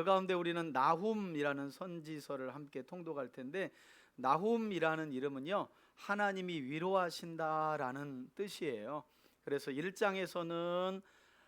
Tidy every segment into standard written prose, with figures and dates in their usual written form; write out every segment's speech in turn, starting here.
가운데 우리는 나훔이라는 선지서를 함께 통독할 텐데, 나훔이라는 이름은요, 하나님이 위로하신다라는 뜻이에요. 그래서 1장에서는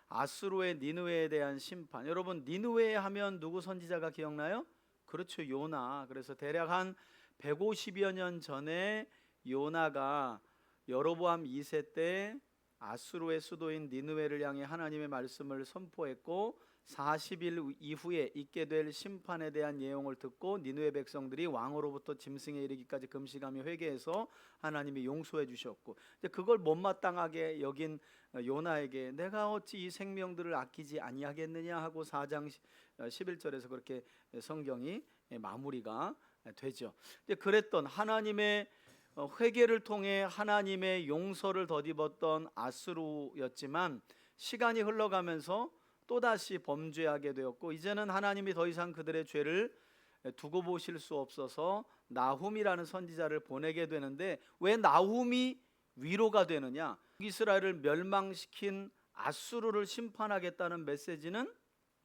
아수르의 니느웨에 대한 심판. 여러분, 니느웨 하면 누구 선지자가 기억나요? 그렇죠, 요나. 그래서 대략 한 150여 년 전에 요나가 여로보암 2세 때 아수르의 수도인 니느웨를 향해 하나님의 말씀을 선포했고, 40일 이후에 있게 될 심판에 대한 내용을 듣고 니느웨 백성들이 왕으로부터 짐승에 이르기까지 금식하며 회개해서 하나님이 용서해 주셨고, 그걸 못마땅하게 여긴 요나에게 내가 어찌 이 생명들을 아끼지 아니하겠느냐 하고 4장 11절에서 그렇게 성경이 마무리가 되죠. 그랬던 하나님의 회개를 통해 하나님의 용서를 덧입었던 아수르였지만, 시간이 흘러가면서 또다시 범죄하게 되었고, 이제는 하나님이 더 이상 그들의 죄를 두고 보실 수 없어서 나훔이라는 선지자를 보내게 되는데, 왜 나훔이 위로가 되느냐? 이스라엘을 멸망시킨 아수르를 심판하겠다는 메시지는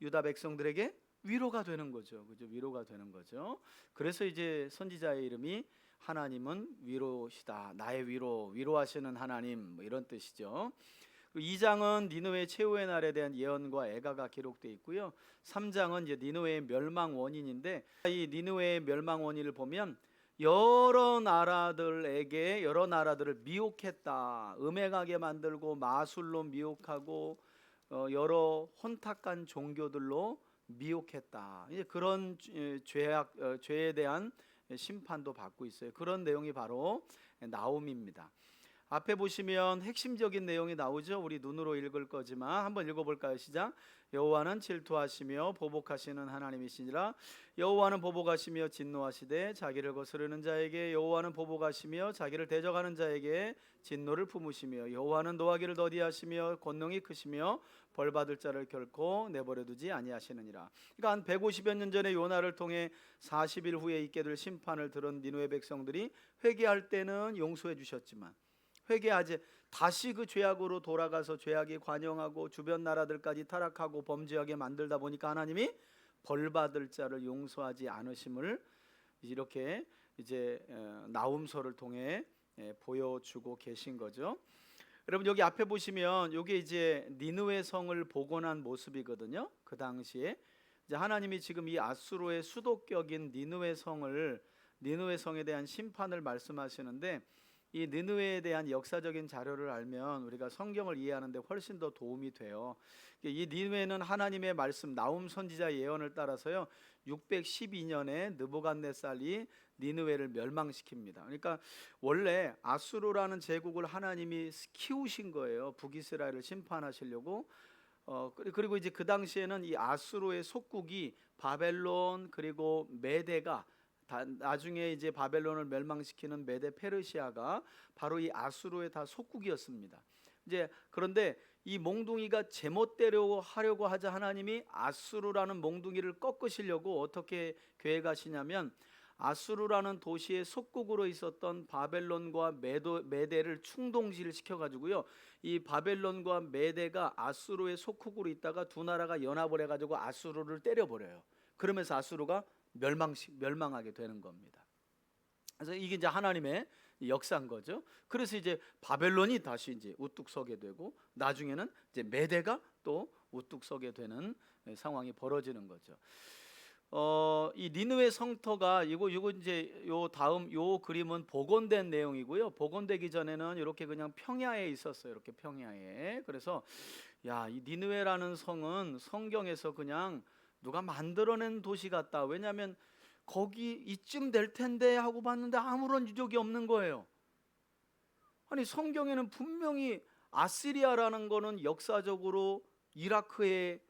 유다 백성들에게 위로가 되는 거죠. 그죠? 위로가 되는 거죠. 그래서 이제 선지자의 이름이 하나님은 위로시다. 나의 위로하시는 하나님, 뭐 이런 뜻이죠. 2장은 니느웨 최후의 날에 대한 예언과 애가가 기록되어 있고요. 3장은 이제 니느웨의 멸망 원인인데, 이 니느웨의 멸망 원인을 보면 여러 나라들을 미혹했다. 음행하게 만들고 마술로 미혹하고 여러 혼탁한 종교들로 미혹했다. 이제 그런 죄에 대한 심판도 받고 있어요. 그런 내용이 바로 나훔입니다. 앞에 보시면 핵심적인 내용이 나오죠. 우리 눈으로 읽을 거지만 한번 읽어볼까요? 시작. 여호와는 질투하시며 보복하시는 하나님이시니라. 여호와는 보복하시며 진노하시되 자기를 거스르는 자에게 여호와는 보복하시며 자기를 대적하는 자에게 진노를 품으시며 여호와는 노하기를 더디하시며 권능이 크시며 벌받을 자를 결코 내버려두지 아니하시느니라. 그러니까 한 150여 년 전에 요나를 통해 40일 후에 있게 될 심판을 들은 니느웨 백성들이 회개할 때는 용서해 주셨지만, 회개하지 다시 그 죄악으로 돌아가서 죄악이 관영하고 주변 나라들까지 타락하고 범죄하게 만들다 보니까 하나님이 벌받을 자를 용서하지 않으심을 이렇게 이제 나훔서를 통해 보여주고 계신 거죠. 여러분, 여기 앞에 보시면 이게 이제 니느웨 성을 복원한 모습이거든요. 그 당시에 이제 하나님이 지금 이 아수르의 수도격인 니느웨 성에 대한 심판을 말씀하시는데, 이 니느웨에 대한 역사적인 자료를 알면 우리가 성경을 이해하는데 훨씬 더 도움이 돼요. 이 니느웨는 하나님의 말씀 나훔 선지자 예언을 따라서요 612년에 느부갓네살이 니느웨를 멸망시킵니다. 그러니까 원래 아수르라는 제국을 하나님이 키우신 거예요. 북이스라엘을 심판하시려고. 그리고 이제 그 당시에는 이 아수르의 속국이 바벨론 그리고 메대가, 나중에 이제 바벨론을 멸망시키는 메데 페르시아가 바로 이 아수르의 다 속국이었습니다. 이제 그런데 이 몽둥이가 제멋대로 하려고 하자 하나님이 아수르라는 몽둥이를 꺾으시려고 어떻게 계획하시냐면, 아수르라는 도시의 속국으로 있었던 바벨론과 메대를 충동지를 시켜가지고요, 이 바벨론과 메대가 아수르의 속국으로 있다가 두 나라가 연합을 해가지고 아수르를 때려버려요. 그러면서 아수르가 멸망하게 되는 겁니다. 그래서 이게 이제 하나님의 역사인 거죠. 그래서 이제 바벨론이 다시 이제 우뚝 서게 되고, 나중에는 이제 메대가 또 우뚝 서게 되는 상황이 벌어지는 거죠. 이 니느웨 성터가 이거 이제 요 다음 요 그림은 복원된 내용이고요. 복원되기 전에는 이렇게 그냥 평야에 있었어요. 이렇게 평야에. 그래서 이 니느웨라는 성은 성경에서 그냥 누가 만들어낸 도시 같다. 왜냐하면 거기 이쯤 될 텐데 하고 봤는데 아무런 유적이 없는 거예요. 아니, 성경에는 분명히 아시리아라는 거는 역사적으로 이라크의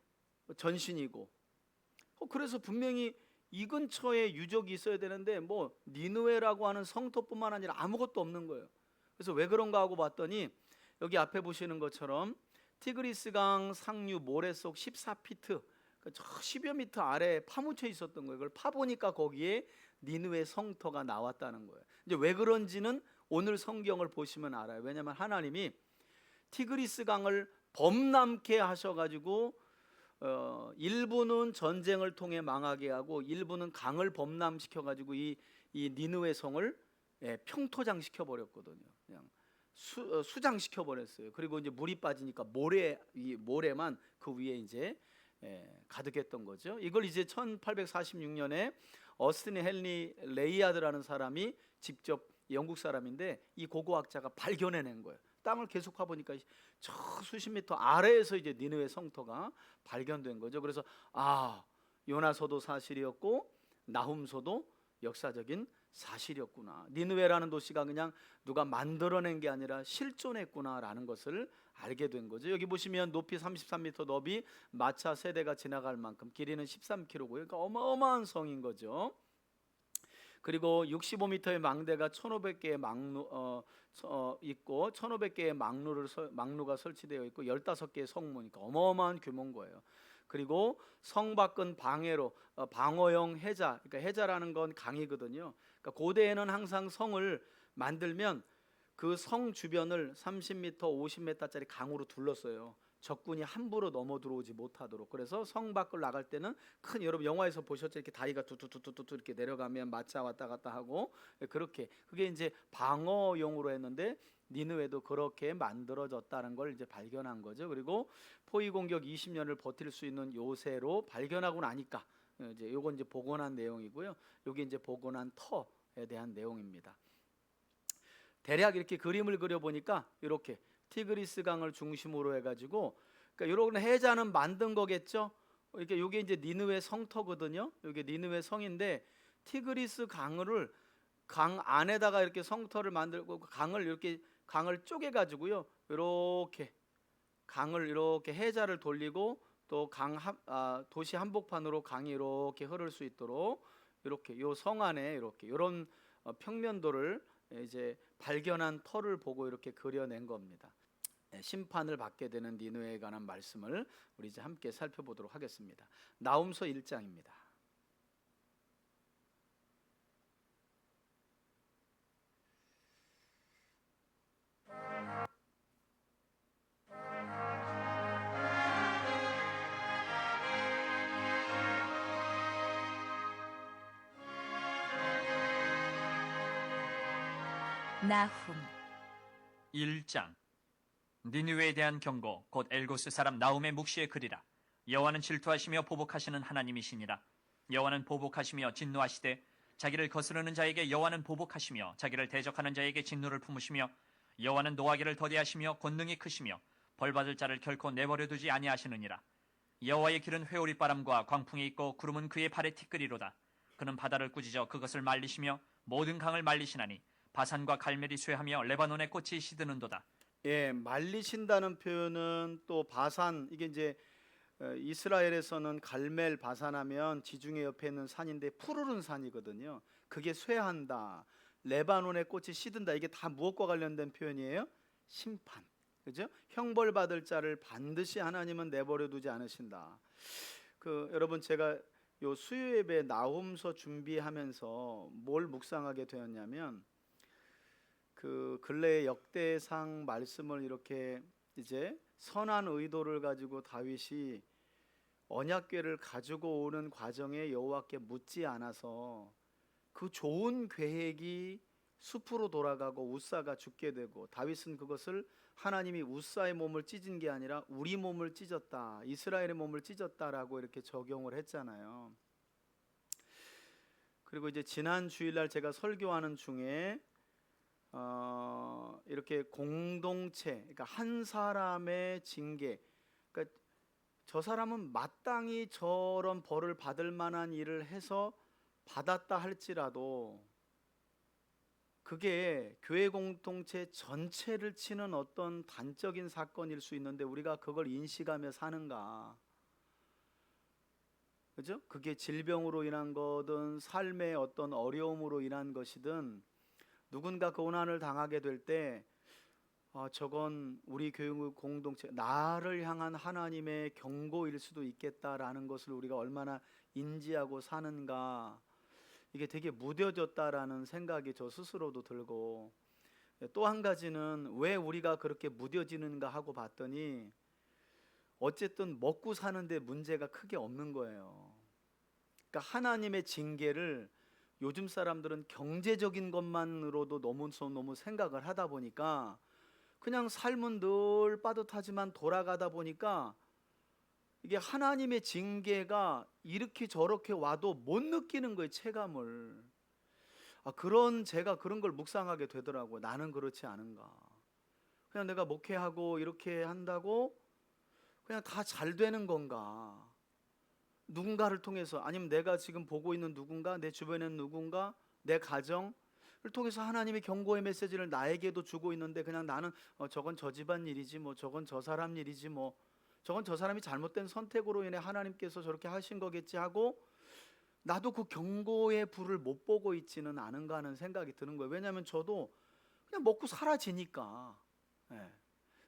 전신이고, 그래서 분명히 이 근처에 유적이 있어야 되는데 뭐 니느웨라고 하는 성터뿐만 아니라 아무것도 없는 거예요. 그래서 왜 그런가 하고 봤더니, 여기 앞에 보시는 것처럼 티그리스강 상류 모래 속 14피트, 10여 미터 아래에 파묻혀 있었던 거예요. 그걸 파보니까 거기에 니느웨 성터가 나왔다는 거예요. 이제 왜 그런지는 오늘 성경을 보시면 알아요. 왜냐하면 하나님이 티그리스 강을 범람케 하셔가지고 일부는 전쟁을 통해 망하게 하고 일부는 강을 범람시켜 가지고 이 니느웨 성을 평토장시켜 버렸거든요. 그냥 수장시켜 버렸어요. 그리고 이제 물이 빠지니까 모래만 그 위에 이제 가득했던 거죠. 이걸 이제 1846년에 어스틴 헨리 레이아드라는 사람이 직접, 영국 사람인데 이 고고학자가 발견해낸 거예요. 땅을 계속 파보니까 저 수십 미터 아래에서 이제 니느웨 성터가 발견된 거죠. 그래서 요나서도 사실이었고 나훔서도 역사적인 사실이었구나. 니느웨라는 도시가 그냥 누가 만들어낸 게 아니라 실존했구나라는 것을 알게 된 거죠. 여기 보시면 높이 33m, 너비 마차 세대가 지나갈 만큼, 길이는 13km고요. 그러니까 어마어마한 성인 거죠. 그리고 65m의 망대가 1,500개의 있고 1,500개의 망루가 설치되어 있고 15개의 성문이니까 어마어마한 규모인 거예요. 그리고 성 밖은 방어용 해자, 그러니까 해자라는 건 강이거든요. 그러니까 고대에는 항상 성을 만들면 그 성 주변을 30m, 50m짜리 강으로 둘렀어요. 적군이 함부로 넘어 들어오지 못하도록. 그래서 성 밖을 나갈 때는 여러분 영화에서 보셨죠? 이렇게 다리가 뚜뚜뚜뚜 이렇게 내려가면 마차 왔다 갔다 하고, 그렇게 그게 이제 방어용으로 했는데 니느웨도 그렇게 만들어졌다는 걸 이제 발견한 거죠. 그리고 포위 공격 20년을 버틸 수 있는 요새로 발견하고 나니까 이제 요건 이제 복원한 내용이고요. 여기 이제 복원한 터에 대한 내용입니다. 대략 이렇게 그림을 그려 보니까 이렇게 티그리스 강을 중심으로 해가지고, 그러니까 이런 해자는 만든 거겠죠. 이렇게 요게 이제 니느웨 성터거든요. 요게 니느웨 성인데 티그리스 강을 강 안에다가 이렇게 성터를 만들고 강을 쪼개가지고요. 이렇게 강을 이렇게 해자를 돌리고 또 도시 한복판으로 강이 이렇게 흐를 수 있도록 이렇게 요 성 안에 이렇게 이런 평면도를 이제 발견한 터를 보고 이렇게 그려낸 겁니다. 심판을 받게 되는 니느웨에 관한 말씀을 우리 이제 함께 살펴보도록 하겠습니다. 나훔서 1장입니다. 나훔 1장. 니느웨에 대한 경고, 곧 엘고스 사람 나훔의 묵시의 글이라. 여호와는 질투하시며 보복하시는 하나님이시니라. 여호와는 보복하시며 진노하시되 자기를 거스르는 자에게 여호와는 보복하시며 자기를 대적하는 자에게 진노를 품으시며 여호와는 노하기를 더디하시며 권능이 크시며 벌받을 자를 결코 내버려두지 아니하시느니라. 여호와의 길은 회오리 바람과 광풍이 있고 구름은 그의 발에 티끌이로다. 그는 바다를 꾸짖어 그것을 말리시며 모든 강을 말리시나니 바산과 갈멜이 쇠하며 레바논의 꽃이 시드는도다. 말리신다는 표현은 또 바산, 이게 이제 이스라엘에서는 갈멜 바산하면 지중해 옆에 있는 산인데 푸르른 산이거든요. 그게 쇠한다, 레바논의 꽃이 시든다, 이게 다 무엇과 관련된 표현이에요? 심판, 그죠? 형벌 받을 자를 반드시 하나님은 내버려 두지 않으신다. 여러분, 제가 요 수요 예배 나훔서 준비하면서 뭘 묵상하게 되었냐면, 근래의 역대상 말씀을 이렇게 이제 선한 의도를 가지고 다윗이 언약궤를 가지고 오는 과정에 여호와께 묻지 않아서 그 좋은 계획이 숲으로 돌아가고 우사가 죽게 되고, 다윗은 그것을 하나님이 우사의 몸을 찢은 게 아니라 우리 몸을 찢었다, 이스라엘의 몸을 찢었다라고 이렇게 적용을 했잖아요. 그리고 이제 지난 주일날 제가 설교하는 중에 이렇게 공동체, 그러니까 한 사람의 징계, 그러니까 저 사람은 마땅히 저런 벌을 받을 만한 일을 해서 받았다 할지라도 그게 교회 공동체 전체를 치는 어떤 단적인 사건일 수 있는데 우리가 그걸 인식하며 사는가? 그죠? 그게 질병으로 인한 거든 삶의 어떤 어려움으로 인한 것이든 누군가 고난을 당하게 될 때 저건 우리 교회 공동체, 나를 향한 하나님의 경고일 수도 있겠다라는 것을 우리가 얼마나 인지하고 사는가, 이게 되게 무뎌졌다라는 생각이 저 스스로도 들고, 또 한 가지는 왜 우리가 그렇게 무뎌지는가 하고 봤더니 어쨌든 먹고 사는데 문제가 크게 없는 거예요. 그러니까 하나님의 징계를 요즘 사람들은 경제적인 것만으로도 너무 생각을 하다 보니까 그냥 삶은 늘 빠듯하지만 돌아가다 보니까 이게 하나님의 징계가 이렇게 저렇게 와도 못 느끼는 거예요, 체감을. 제가 그런 걸 묵상하게 되더라고요. 나는 그렇지 않은가. 그냥 내가 목회하고 이렇게 한다고 그냥 다 잘 되는 건가. 누군가를 통해서, 아니면 내가 지금 보고 있는 누군가, 내 주변에 있는 누군가, 내 가정을 통해서 하나님의 경고의 메시지를 나에게도 주고 있는데 그냥 나는 저건 저 집안 일이지, 뭐 저건 저 사람 일이지, 뭐 저건 저 사람이 잘못된 선택으로 인해 하나님께서 저렇게 하신 거겠지 하고 나도 그 경고의 불을 못 보고 있지는 않은가 하는 생각이 드는 거예요. 왜냐하면 저도 그냥 먹고 사라지니까. 예.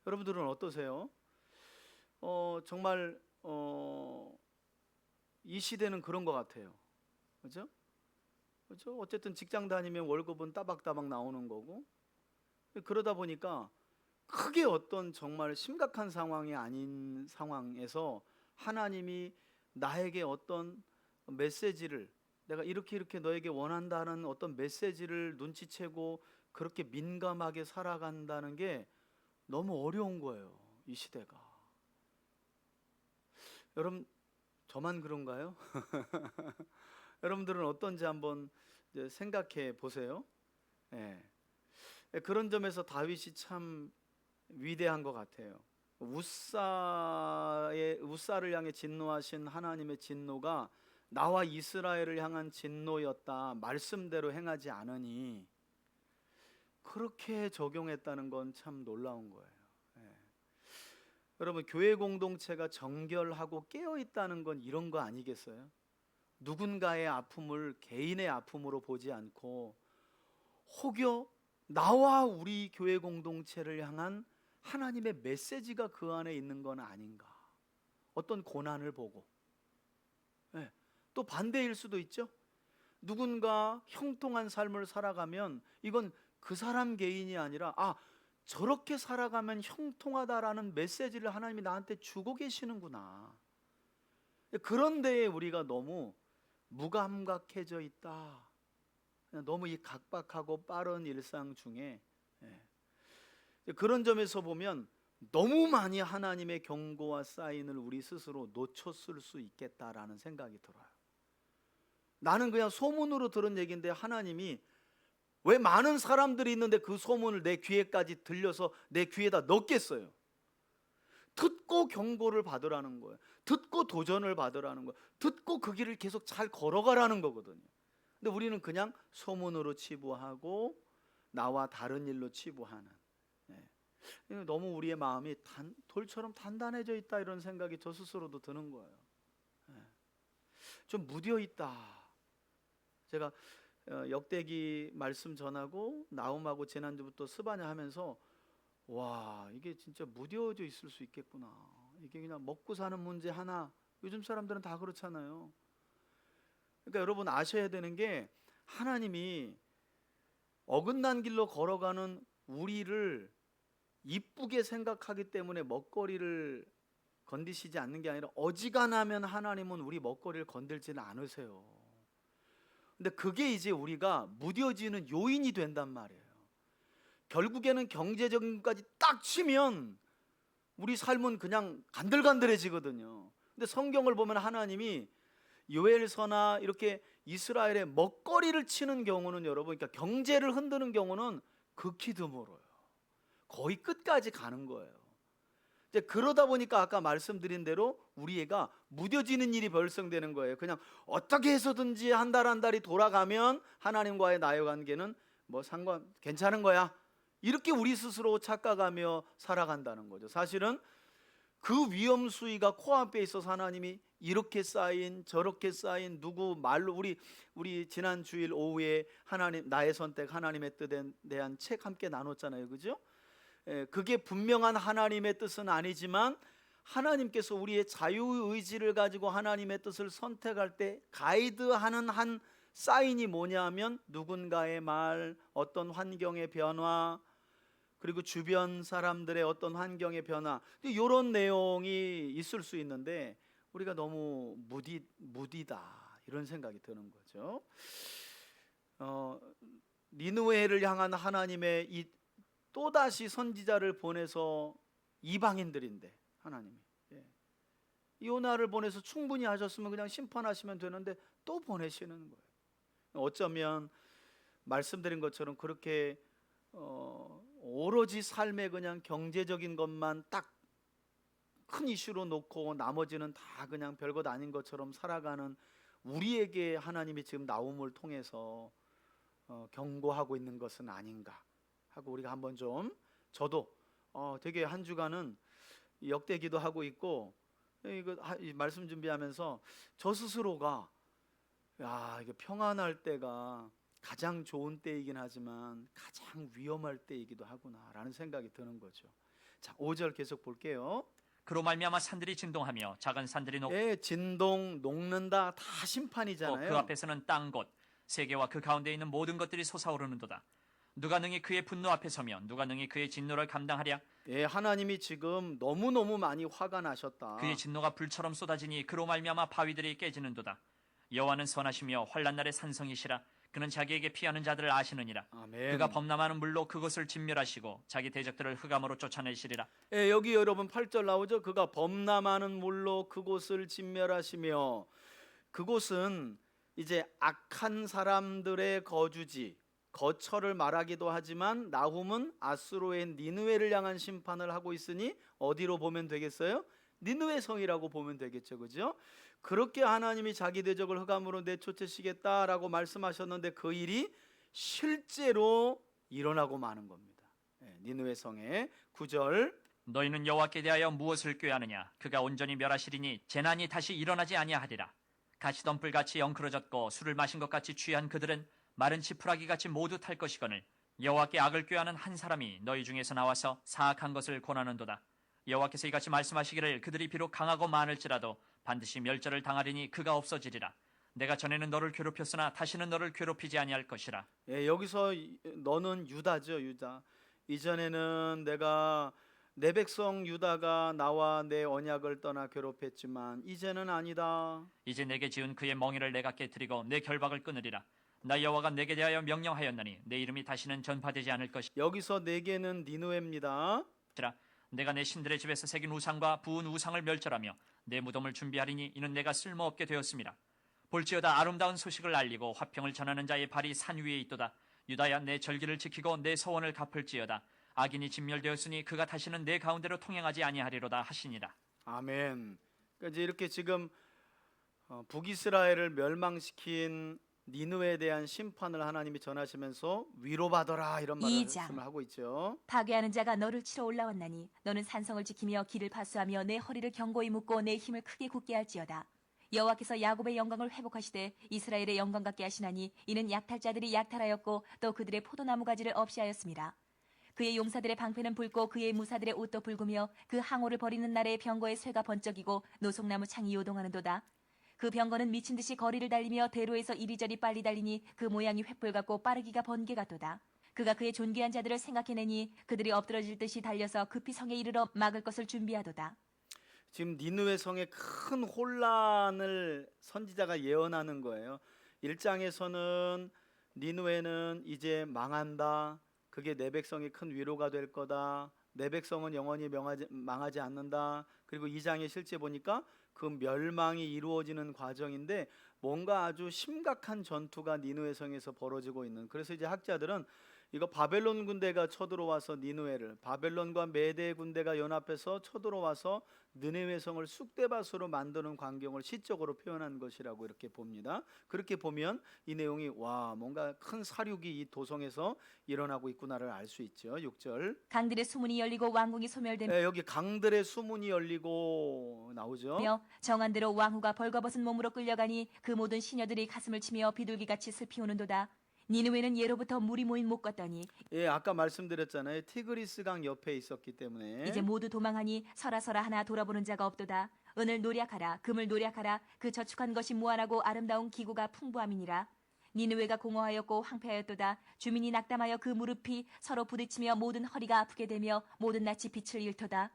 여러분들은 어떠세요? 정말 이 시대는 그런 것 같아요. 그죠? 그죠? 어쨌든 직장 다니면 월급은 따박따박 나오는 거고, 그러다 보니까 크게 어떤 정말 심각한 상황이 아닌 상황에서 하나님이 나에게 어떤 메시지를, 내가 이렇게 너에게 원한다는 어떤 메시지를 눈치채고 그렇게 민감하게 살아간다는 게 너무 어려운 거예요, 이 시대가. 여러분, 저만 그런가요? 여러분들은 어떤지 한번 이제 생각해 보세요. 예. 그런 점에서 다윗이 참 위대한 것 같아요. 우사를 향해 진노하신 하나님의 진노가 나와 이스라엘을 향한 진노였다, 말씀대로 행하지 않으니 그렇게 적용했다는 건 참 놀라운 거예요. 예. 여러분, 교회 공동체가 정결하고 깨어있다는 건 이런 거 아니겠어요? 누군가의 아픔을 개인의 아픔으로 보지 않고 혹여 나와 우리 교회 공동체를 향한 하나님의 메시지가 그 안에 있는 건 아닌가. 어떤 고난을 보고. 네. 또 반대일 수도 있죠. 누군가 형통한 삶을 살아가면 이건 그 사람 개인이 아니라 저렇게 살아가면 형통하다라는 메시지를 하나님이 나한테 주고 계시는구나. 그런 데에 우리가 너무 무감각해져 있다. 너무 이 각박하고 빠른 일상 중에 그런 점에서 보면 너무 많이 하나님의 경고와 사인을 우리 스스로 놓쳤을 수 있겠다라는 생각이 들어요. 나는 그냥 소문으로 들은 얘기인데 하나님이 왜 많은 사람들이 있는데 그 소문을 내 귀에까지 들려서 내 귀에다 넣겠어요? 듣고 경고를 받으라는 거예요. 듣고 도전을 받으라는 거예요. 듣고 그 길을 계속 잘 걸어가라는 거거든요. 근데 우리는 그냥 소문으로 치부하고 나와 다른 일로 치부하는, 너무 우리의 마음이 돌처럼 단단해져 있다, 이런 생각이 저 스스로도 드는 거예요. 좀 무뎌 있다. 제가 역대기 말씀 전하고 나움하고 지난주부터 스바냐 하면서 와, 이게 진짜 무뎌져 있을 수 있겠구나. 이게 그냥 먹고 사는 문제 하나. 요즘 사람들은 다 그렇잖아요. 그러니까 여러분 아셔야 되는 게 하나님이 어긋난 길로 걸어가는 우리를 이쁘게 생각하기 때문에 먹거리를 건드시지 않는 게 아니라 어지간하면 하나님은 우리 먹거리를 건들지는 않으세요. 근데 그게 이제 우리가 무뎌지는 요인이 된단 말이에요. 결국에는 경제적인 것까지 딱 치면 우리 삶은 그냥 간들간들해지거든요. 근데 성경을 보면 하나님이 요엘서나 이렇게 이스라엘의 먹거리를 치는 경우는 여러분, 그러니까 경제를 흔드는 경우는 극히 드물어요. 거의 끝까지 가는 거예요. 이제 그러다 보니까 아까 말씀드린 대로 우리 애가 무뎌지는 일이 발생되는 거예요. 그냥 어떻게 해서든지 한 달 한 달이 돌아가면 하나님과의 나의 관계는 괜찮은 거야, 이렇게 우리 스스로 착각하며 살아간다는 거죠. 사실은 그 위험 수위가 코앞에 있어서 하나님이 이렇게 쌓인 저렇게 쌓인 누구 말로 우리 지난 주일 오후에 하나님 나의 선택 하나님의 뜻에 대한 책 함께 나눴잖아요, 그죠? 그게 분명한 하나님의 뜻은 아니지만 하나님께서 우리의 자유의지를 가지고 하나님의 뜻을 선택할 때 가이드하는 한 사인이 뭐냐 하면 누군가의 말, 어떤 환경의 변화, 그리고 주변 사람들의 어떤 환경의 변화, 이런 내용이 있을 수 있는데 우리가 너무 무디다 이런 생각이 드는 거죠. 니느웨를 향한 하나님의 이 또다시 선지자를 보내서 이방인들인데 하나님이 요나를 보내서 충분히 하셨으면 그냥 심판하시면 되는데 또 보내시는 거예요. 어쩌면 말씀드린 것처럼 그렇게 오로지 삶에 그냥 경제적인 것만 딱 큰 이슈로 놓고 나머지는 다 그냥 별것 아닌 것처럼 살아가는 우리에게 하나님이 지금 나움을 통해서 경고하고 있는 것은 아닌가 하고 우리가 한번 좀, 저도 되게 한 주간은 역대기도 하고 있고 이거 이 말씀 준비하면서 저 스스로가 이게 평안할 때가 가장 좋은 때이긴 하지만 가장 위험할 때이기도 하구나라는 생각이 드는 거죠. 자, 5절 계속 볼게요. 그로 말미암아 산들이 진동하며 작은 산들이 녹고 진동, 녹는다 다 그 심판이잖아요. 앞에서는 땅 곧 세계와 그 가운데 있는 모든 것들이 솟아오르는도다. 누가 능히 그의 분노 앞에 서면 누가 능히 그의 진노를 감당하랴. 하나님이 지금 너무너무 많이 화가 나셨다. 그의 진노가 불처럼 쏟아지니 그로 말미암아 바위들이 깨지는도다. 여호와는 선하시며 환난 날의 산성이시라. 그는 자기에게 피하는 자들을 아시느니라. 아멘. 그가 범람하는 물로 그것을 진멸하시고 자기 대적들을 흑암으로 쫓아내시리라. 여기 여러분 8절 나오죠. 그가 범람하는 물로 그곳을 진멸하시며, 그곳은 이제 악한 사람들의 거주지, 거처를 말하기도 하지만 나훔은 아수르의 니느웨를 향한 심판을 하고 있으니 어디로 보면 되겠어요? 니느웨 성이라고 보면 되겠죠, 그죠? 그렇게 하나님이 자기 대적을 흑암으로 내쫓으시겠다라고 말씀하셨는데 그 일이 실제로 일어나고 마는 겁니다. 니느웨 성의 9절. 너희는 여호와께 대하여 무엇을 꾀하느냐. 그가 온전히 멸하시리니 재난이 다시 일어나지 아니하리라. 가시덤불같이 엉클어졌고 술을 마신 것 같이 취한 그들은 마른 지푸라기같이 모두 탈 것이거늘 여호와께 악을 꾀하는 한 사람이 너희 중에서 나와서 사악한 것을 권하는도다. 여호와께서 이같이 말씀하시기를 그들이 비록 강하고 많을지라도 반드시 멸절을 당하리니 그가 없어지리라. 내가 전에는 너를 괴롭혔으나 다시는 너를 괴롭히지 아니할 것이라. 여기서 너는 유다죠, 유다. 이전에는 내가 내 백성 유다가 나와 내 언약을 떠나 괴롭혔지만 이제는 아니다. 이제 내게 지은 그의 멍에를 내가 깨뜨리고 내 결박을 끊으리라. 나 여호와가 내게 대하여 명령하였나니 내 이름이 다시는 전파되지 않을 것이라. 여기서 내게는 니느웨입니다. 내가 내 신들의 집에서 새긴 우상과 부은 우상을 멸절하며 내 무덤을 준비하리니 이는 내가 쓸모없게 되었습니다. 볼지어다 아름다운 소식을 알리고 화평을 전하는 자의 발이 산 위에 있도다. 유다야 내 절기를 지키고 내 서원을 갚을지어다. 악인이 진멸되었으니 그가 다시는 내 가운데로 통행하지 아니하리로다 하시니라. 아멘. 그러니까 이제 이렇게 지금 북이스라엘을 멸망시킨 니느웨에 대한 심판을 하나님이 전하시면서 위로받아라 이런 말씀을 하고 있죠. 파괴하는 자가 너를 치러 올라왔나니 너는 산성을 지키며 길을 파수하며 내 허리를 견고히 묶고 내 힘을 크게 굳게 할지어다. 여호와께서 야곱의 영광을 회복하시되 이스라엘의 영광 같게 하시나니 이는 약탈자들이 약탈하였고 또 그들의 포도나무 가지를 없이 하였습니다. 그의 용사들의 방패는 붉고 그의 무사들의 옷도 붉으며 그 항오를 버리는 날에 병거의 쇠가 번쩍이고 노송나무 창이 요동하는도다. 그 병거는 미친 듯이 거리를 달리며 대로에서 이리저리 빨리 달리니 그 모양이 횃불 같고 빠르기가 번개 같도다. 그가 그의 존귀한 자들을 생각해내니 그들이 엎드러질 듯이 달려서 급히 성에 이르러 막을 것을 준비하도다. 지금 니느웨 성의 큰 혼란을 선지자가 예언하는 거예요. 1장에서는 니느웨는 이제 망한다. 그게 내 백성이 큰 위로가 될 거다. 내 백성은 영원히 망하지 않는다. 그리고 2장에 실제 보니까 그 멸망이 이루어지는 과정인데 뭔가 아주 심각한 전투가 니느웨 성에서 벌어지고 있는. 그래서 이제 학자들은 이거 바벨론 군대가 쳐들어와서 니느웨를, 바벨론과 메대 군대가 연합해서 쳐들어와서 니느웨 성을 쑥대밭으로 만드는 광경을 시적으로 표현한 것이라고 이렇게 봅니다. 그렇게 보면 이 내용이 뭔가 큰 사륙이 이 도성에서 일어나고 있구나를 알 수 있죠. 6절. 강들의 수문이 열리고 왕궁이 소멸되며 여기 강들의 수문이 열리고 나오죠. 정한대로 왕후가 벌거벗은 몸으로 끌려가니 그 모든 시녀들이 가슴을 치며 비둘기같이 슬피 우는도다. 니느웨는 예로부터 물이 모인 못 같더니 아까 말씀드렸잖아요. 티그리스 강 옆에 있었기 때문에 이제 모두 도망하니 서라서라 하나 돌아보는 자가 없도다. 은을 노략하라, 금을 노략하라. 그 저축한 것이 무한하고 아름다운 기구가 풍부함이니라. 니느웨가 공허하였고 황폐하였도다. 주민이 낙담하여 그 무릎이 서로 부딪히며 모든 허리가 아프게 되며 모든 낯이 빛을 잃도다.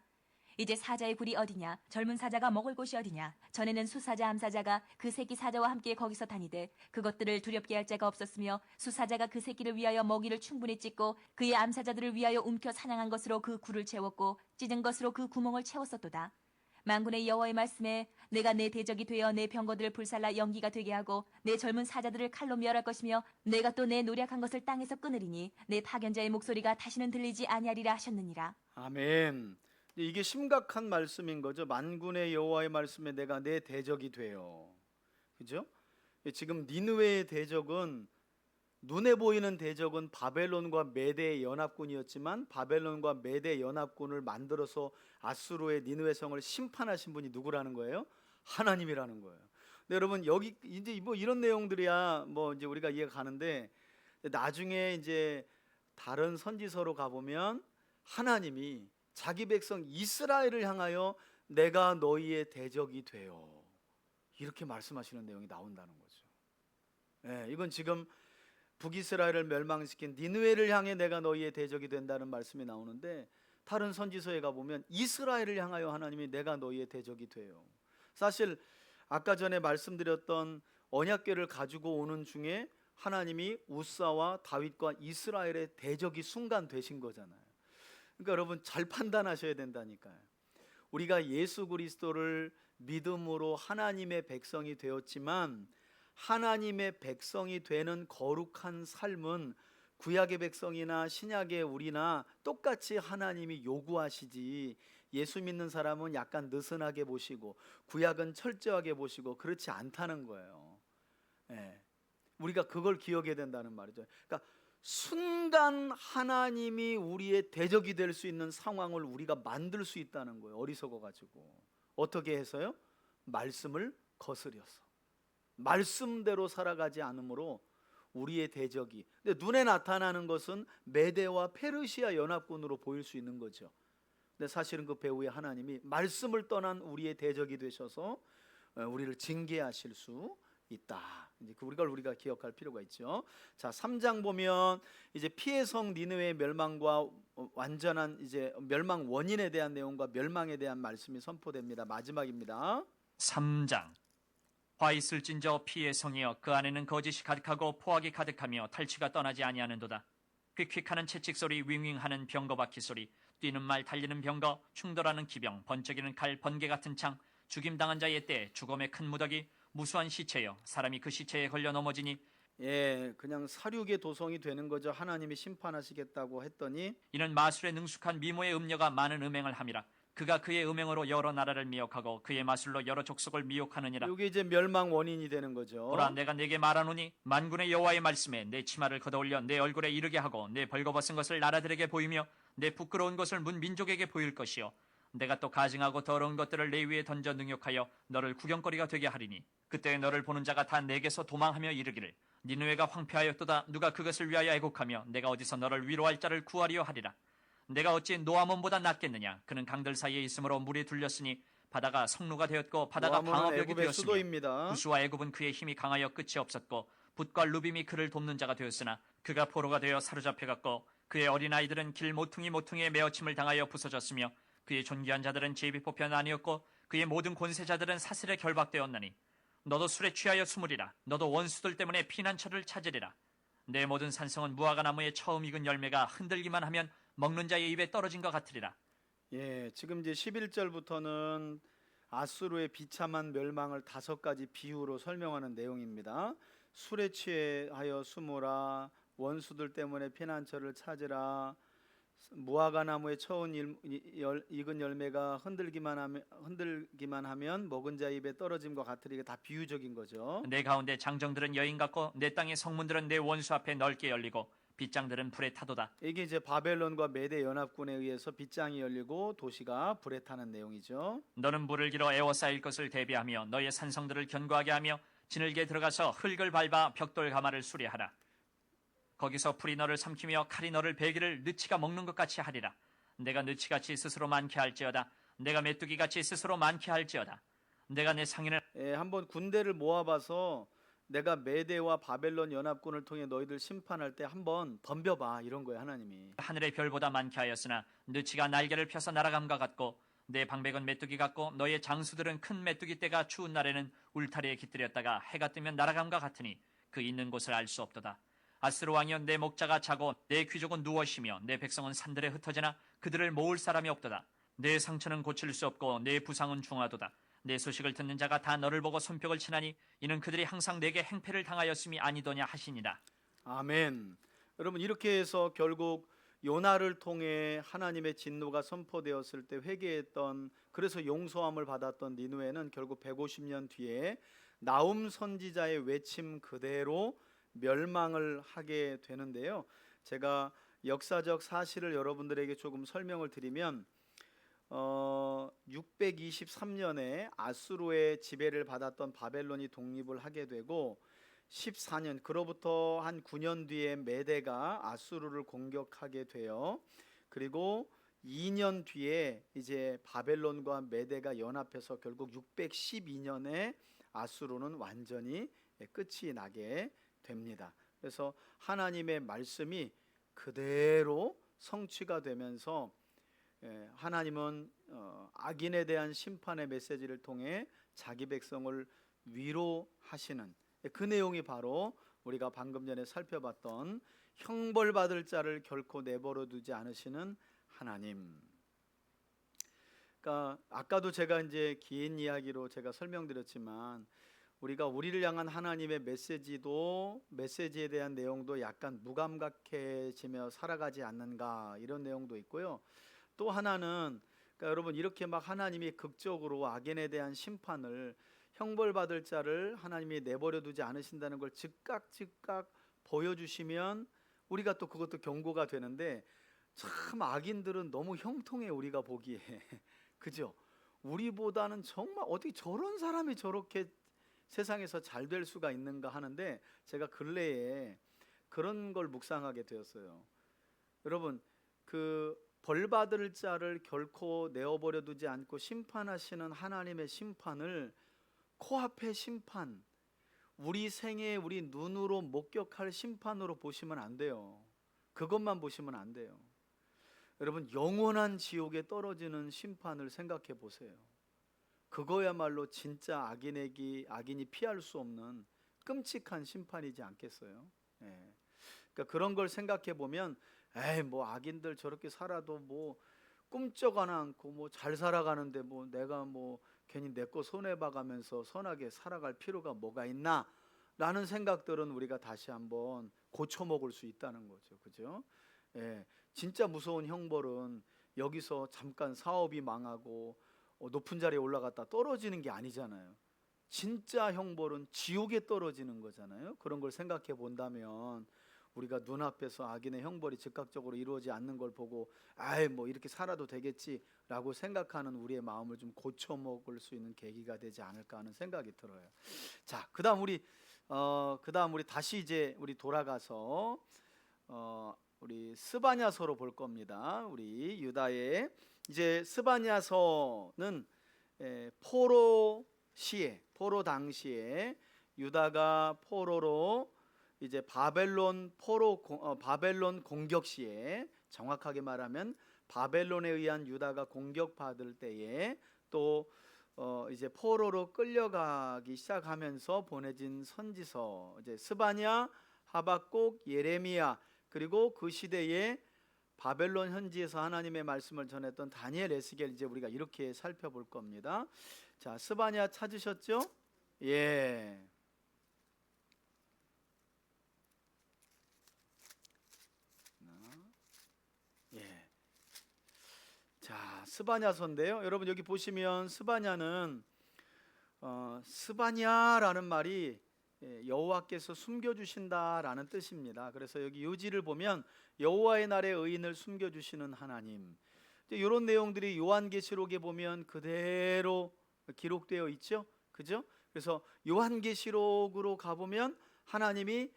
이제 사자의 굴이 어디냐? 젊은 사자가 먹을 곳이 어디냐? 전에는 수사자 암사자가 그 새끼 사자와 함께 거기서 다니되 그것들을 두렵게 할 자가 없었으며 수사자가 그 새끼를 위하여 먹이를 충분히 찢고 그의 암사자들을 위하여 움켜 사냥한 것으로 그 굴을 채웠고 찢은 것으로 그 구멍을 채웠었도다. 만군의 여호와의 말씀에 내가 내 대적이 되어 내 병거들을 불살라 연기가 되게 하고 내 젊은 사자들을 칼로 멸할 것이며 내가 또 내 노력한 것을 땅에서 끊으리니 내 파견자의 목소리가 다시는 들리지 아니하리라 하셨느니라. 아멘. 이게 심각한 말씀인 거죠. 만군의 여호와의 말씀에 내가 내 대적이 돼요. 그죠? 지금 니느웨의 대적은 눈에 보이는 대적은 바벨론과 메대의 연합군이었지만 바벨론과 메대 연합군을 만들어서 아수르의 니느웨 성을 심판하신 분이 누구라는 거예요? 하나님이라는 거예요. 근데 여러분 여기 이제 뭐 이런 내용들이야 뭐 이제 우리가 이해가 가는데 나중에 이제 다른 선지서로 가보면 하나님이 자기 백성 이스라엘을 향하여 내가 너희의 대적이 되어 이렇게 말씀하시는 내용이 나온다는 거죠. 이건 지금 북이스라엘을 멸망시킨 니느웨를 향해 내가 너희의 대적이 된다는 말씀이 나오는데 다른 선지서에 가보면 이스라엘을 향하여 하나님이 내가 너희의 대적이 돼요. 사실 아까 전에 말씀드렸던 언약궤를 가지고 오는 중에 하나님이 우사와 다윗과 이스라엘의 대적이 순간 되신 거잖아요. 그러니까 여러분 잘 판단하셔야 된다니까요. 우리가 예수 그리스도를 믿음으로 하나님의 백성이 되었지만 하나님의 백성이 되는 거룩한 삶은 구약의 백성이나 신약의 우리나 똑같이 하나님이 요구하시지 예수 믿는 사람은 약간 느슨하게 보시고 구약은 철저하게 보시고 그렇지 않다는 거예요. 우리가 그걸 기억해야 된다는 말이죠. 그러니까 순간 하나님이 우리의 대적이 될 수 있는 상황을 우리가 만들 수 있다는 거예요. 어리석어 가지고 어떻게 해서요? 말씀을 거스려서 말씀대로 살아가지 않으므로 우리의 대적이 근데 눈에 나타나는 것은 메대와 페르시아 연합군으로 보일 수 있는 거죠. 근데 사실은 그 배후에 하나님이 말씀을 떠난 우리의 대적이 되셔서 우리를 징계하실 수 있다. 이제 우리가 기억할 필요가 있죠. 자, 3장 보면 이제 피해 성 니느웨의 멸망과 완전한 이제 멸망 원인에 대한 내용과 멸망에 대한 말씀이 선포됩니다. 마지막입니다. 3장. 화 있을진저 피의 성이여 그 안에는 거짓이 가득하고 포악이 가득하며 탈취가 떠나지 아니하는도다. 휙휙하는 채찍 소리, 윙윙하는 병거 바퀴 소리, 뛰는 말, 달리는 병거, 충돌하는 기병, 번쩍이는 칼, 번개 같은 창, 죽임당한 자의 때, 죽음의 큰 무더기, 무수한 시체여 사람이 그 시체에 걸려 넘어지니 그냥 사륙의 도성이 되는 거죠. 하나님이 심판하시겠다고 했더니 이는 마술에 능숙한 미모의 음녀가 많은 음행을 함이라. 그가 그의 음행으로 여러 나라를 미혹하고 그의 마술로 여러 족속을 미혹하느니라. 이게 이제 멸망 원인이 되는 거죠. 보라 내가 네게 말하노니 만군의 여호와의 말씀에 내 치마를 걷어올려 내 얼굴에 이르게 하고 내 벌거벗은 것을 나라들에게 보이며 내 부끄러운 것을 문 민족에게 보일 것이요 내가 또 가증하고 더러운 것들을 내 위에 던져 능욕하여 너를 구경거리가 되게 하리니 그때 너를 보는 자가 다 내게서 도망하며 이르기를 니느웨가 황폐하였도다. 누가 그것을 위하여 애곡하며 내가 어디서 너를 위로할 자를 구하리요 하리라. 내가 어찌 노아몬보다 낫겠느냐. 그는 강들 사이에 있으므로 물이 둘렸으니 바다가 성루가 되었고 바다가 방어벽이 되었으며 수도입니다. 구스와 애굽은 그의 힘이 강하여 끝이 없었고 붓과 루빔이 그를 돕는 자가 되었으나 그가 포로가 되어 사로잡혀갔고 그의 어린아이들은 길 모퉁이에 메어침을 당하여 부서졌으며 그의 존귀한 자들은 제비 뽑혀 나뉘었고 그의 모든 권세자들은 사슬에 결박되었나니 너도 술에 취하여 숨으리라. 너도 원수들 때문에 피난처를 찾으리라. 내 모든 산성은 무화과 나무에 처음 익은 열매가 흔들기만 하면 먹는 자의 입에 떨어진 것 같으리라. 지금 이제 11절부터는 아수르의 비참한 멸망을 5가지 비유로 설명하는 내용입니다. 술에 취하여 숨으라, 원수들 때문에 피난처를 찾으라, 무화과 나무에 처음 익은 열매가 흔들기만 하면 먹은 자 입에 떨어짐과 같으리. 이게 다 비유적인 거죠. 내 가운데 장정들은 여인 같고 내 땅의 성문들은 내 원수 앞에 넓게 열리고 빗장들은 불에 타도다. 이게 이제 바벨론과 메대 연합군에 의해서 빗장이 열리고 도시가 불에 타는 내용이죠. 너는 물을 길어 에워싸일 것을 대비하며 너의 산성들을 견고하게 하며 진흙에 들어가서 흙을 밟아 벽돌 가마를 수리하라. 거기서 풀이 너를 삼키며 칼이 너를 베기를 느치가 먹는 것 같이 하리라. 내가 느치같이 스스로 많게 할지어다. 내가 메뚜기같이 스스로 많게 할지어다. 내가 내 상인을 한번 군대를 모아봐서 내가 메대와 바벨론 연합군을 통해 너희들 심판할 때 한번 덤벼봐, 이런 거예요 하나님이. 하늘의 별보다 많게 하였으나 느치가 날개를 펴서 날아감과 같고 내 방백은 메뚜기 같고 너의 장수들은 큰 메뚜기 떼가 추운 날에는 울타리에 깃들였다가 해가 뜨면 날아감과 같으니 그 있는 곳을 알 수 없도다. 아스루 왕이여 내 목자가 자고 내 귀족은 누워 쉬며 내 백성은 산들에 흩어지나 그들을 모을 사람이 없도다. 내 상처는 고칠 수 없고 내 부상은 중하도다. 내 소식을 듣는 자가 다 너를 보고 손뼉을 치나니 이는 그들이 항상 내게 행패를 당하였음이 아니더냐 하시니라. 아멘. 여러분, 이렇게 해서 결국 요나를 통해 하나님의 진노가 선포되었을 때 회개했던, 그래서 용서함을 받았던 니느웨는 결국 150년 뒤에 나움 선지자의 외침 그대로 멸망을 하게 되는데요. 제가 역사적 사실을 여러분들에게 조금 설명을 드리면 623년에 아수르의 지배를 받았던 바벨론이 독립을 하게 되고 14년, 그로부터 한 9년 뒤에 메대가 아수르를 공격하게 돼요. 그리고 2년 뒤에 이제 바벨론과 메대가 연합해서 결국 612년에 아수르는 완전히 끝이 나게 됩니다. 그래서 하나님의 말씀이 그대로 성취가 되면서 하나님은 악인에 대한 심판의 메시지를 통해 자기 백성을 위로하시는 그 내용이 바로 우리가 방금 전에 살펴봤던 형벌받을 자를 결코 내버려 두지 않으시는 하나님. 그러니까 아까도 제가 이제 긴 이야기로 제가 설명드렸지만 우리가 우리를 향한 하나님의 메시지에 대한 내용도 약간 무감각해지며 살아가지 않는가, 이런 내용도 있고요. 또 하나는 그러니까 여러분, 이렇게 막 하나님이 극적으로 악인에 대한 심판을, 형벌받을 자를 하나님이 내버려 두지 않으신다는 걸 즉각 보여주시면 우리가 또 그것도 경고가 되는데, 참 악인들은 너무 형통해, 우리가 보기에. 그죠? 우리보다는 정말 어떻게 저런 사람이 저렇게 세상에서 잘 될 수가 있는가 하는데, 제가 근래에 그런 걸 묵상하게 되었어요. 여러분, 그 벌받을 자를 결코 내어버려 두지 않고 심판하시는 하나님의 심판을 코앞의 심판, 우리 생에 우리 눈으로 목격할 심판으로 보시면 안 돼요. 그것만 보시면 안 돼요. 여러분, 영원한 지옥에 떨어지는 심판을 생각해 보세요. 그거야말로 진짜 악인이 피할 수 없는 끔찍한 심판이지 않겠어요? 예. 그러니까 그런 걸 생각해 보면, 뭐 악인들 저렇게 살아도 뭐 꿈쩍하나 않고 뭐 잘 살아가는데 뭐 내가 뭐 괜히 내 거 손해 봐가면서 선하게 살아갈 필요가 뭐가 있나, 라는 생각들은 우리가 다시 한번 고쳐 먹을 수 있다는 거죠. 그죠? 예. 진짜 무서운 형벌은 여기서 잠깐 사업이 망하고 높은 자리에 올라갔다 떨어지는 게 아니잖아요. 진짜 형벌은 지옥에 떨어지는 거잖아요. 그런 걸 생각해 본다면 우리가 눈앞에서 악인의 형벌이 즉각적으로 이루어지지 않는 걸 보고 뭐 이렇게 살아도 되겠지라고 생각하는 우리의 마음을 좀 고쳐 먹을 수 있는 계기가 되지 않을까 하는 생각이 들어요. 자, 그다음 우리 다시 이제 우리 돌아가서 우리 스바냐서로 볼 겁니다. 우리 유다의 이제 스바냐서는 포로 당시에 유다가 포로로 이제 바벨론 공격 시에, 정확하게 말하면 바벨론에 의한 유다가 공격받을 때에 또 이제 포로로 끌려가기 시작하면서 보내진 선지서, 이제 스바냐, 하박국, 예레미야, 그리고 그 시대에 바벨론 현지에서 하나님의 말씀을 전했던 다니엘, 에스겔, 이제 우리가 이렇게 살펴볼 겁니다. 자, 스바냐 찾으셨죠? 예. 예. 자, 스바냐서인데요. 여러분 여기 보시면 스바냐는 스바냐라는 말이 여호와께서 숨겨주신다라는 뜻입니다. 그래서 여기 요지를 보면 여호와의 날에 의인을 숨겨주시는 하나님, 이런 내용들이 요한계시록에 보면 그대로 기록되어 있죠. 그죠? 그래서 요한계시록으로 가보면 하나님이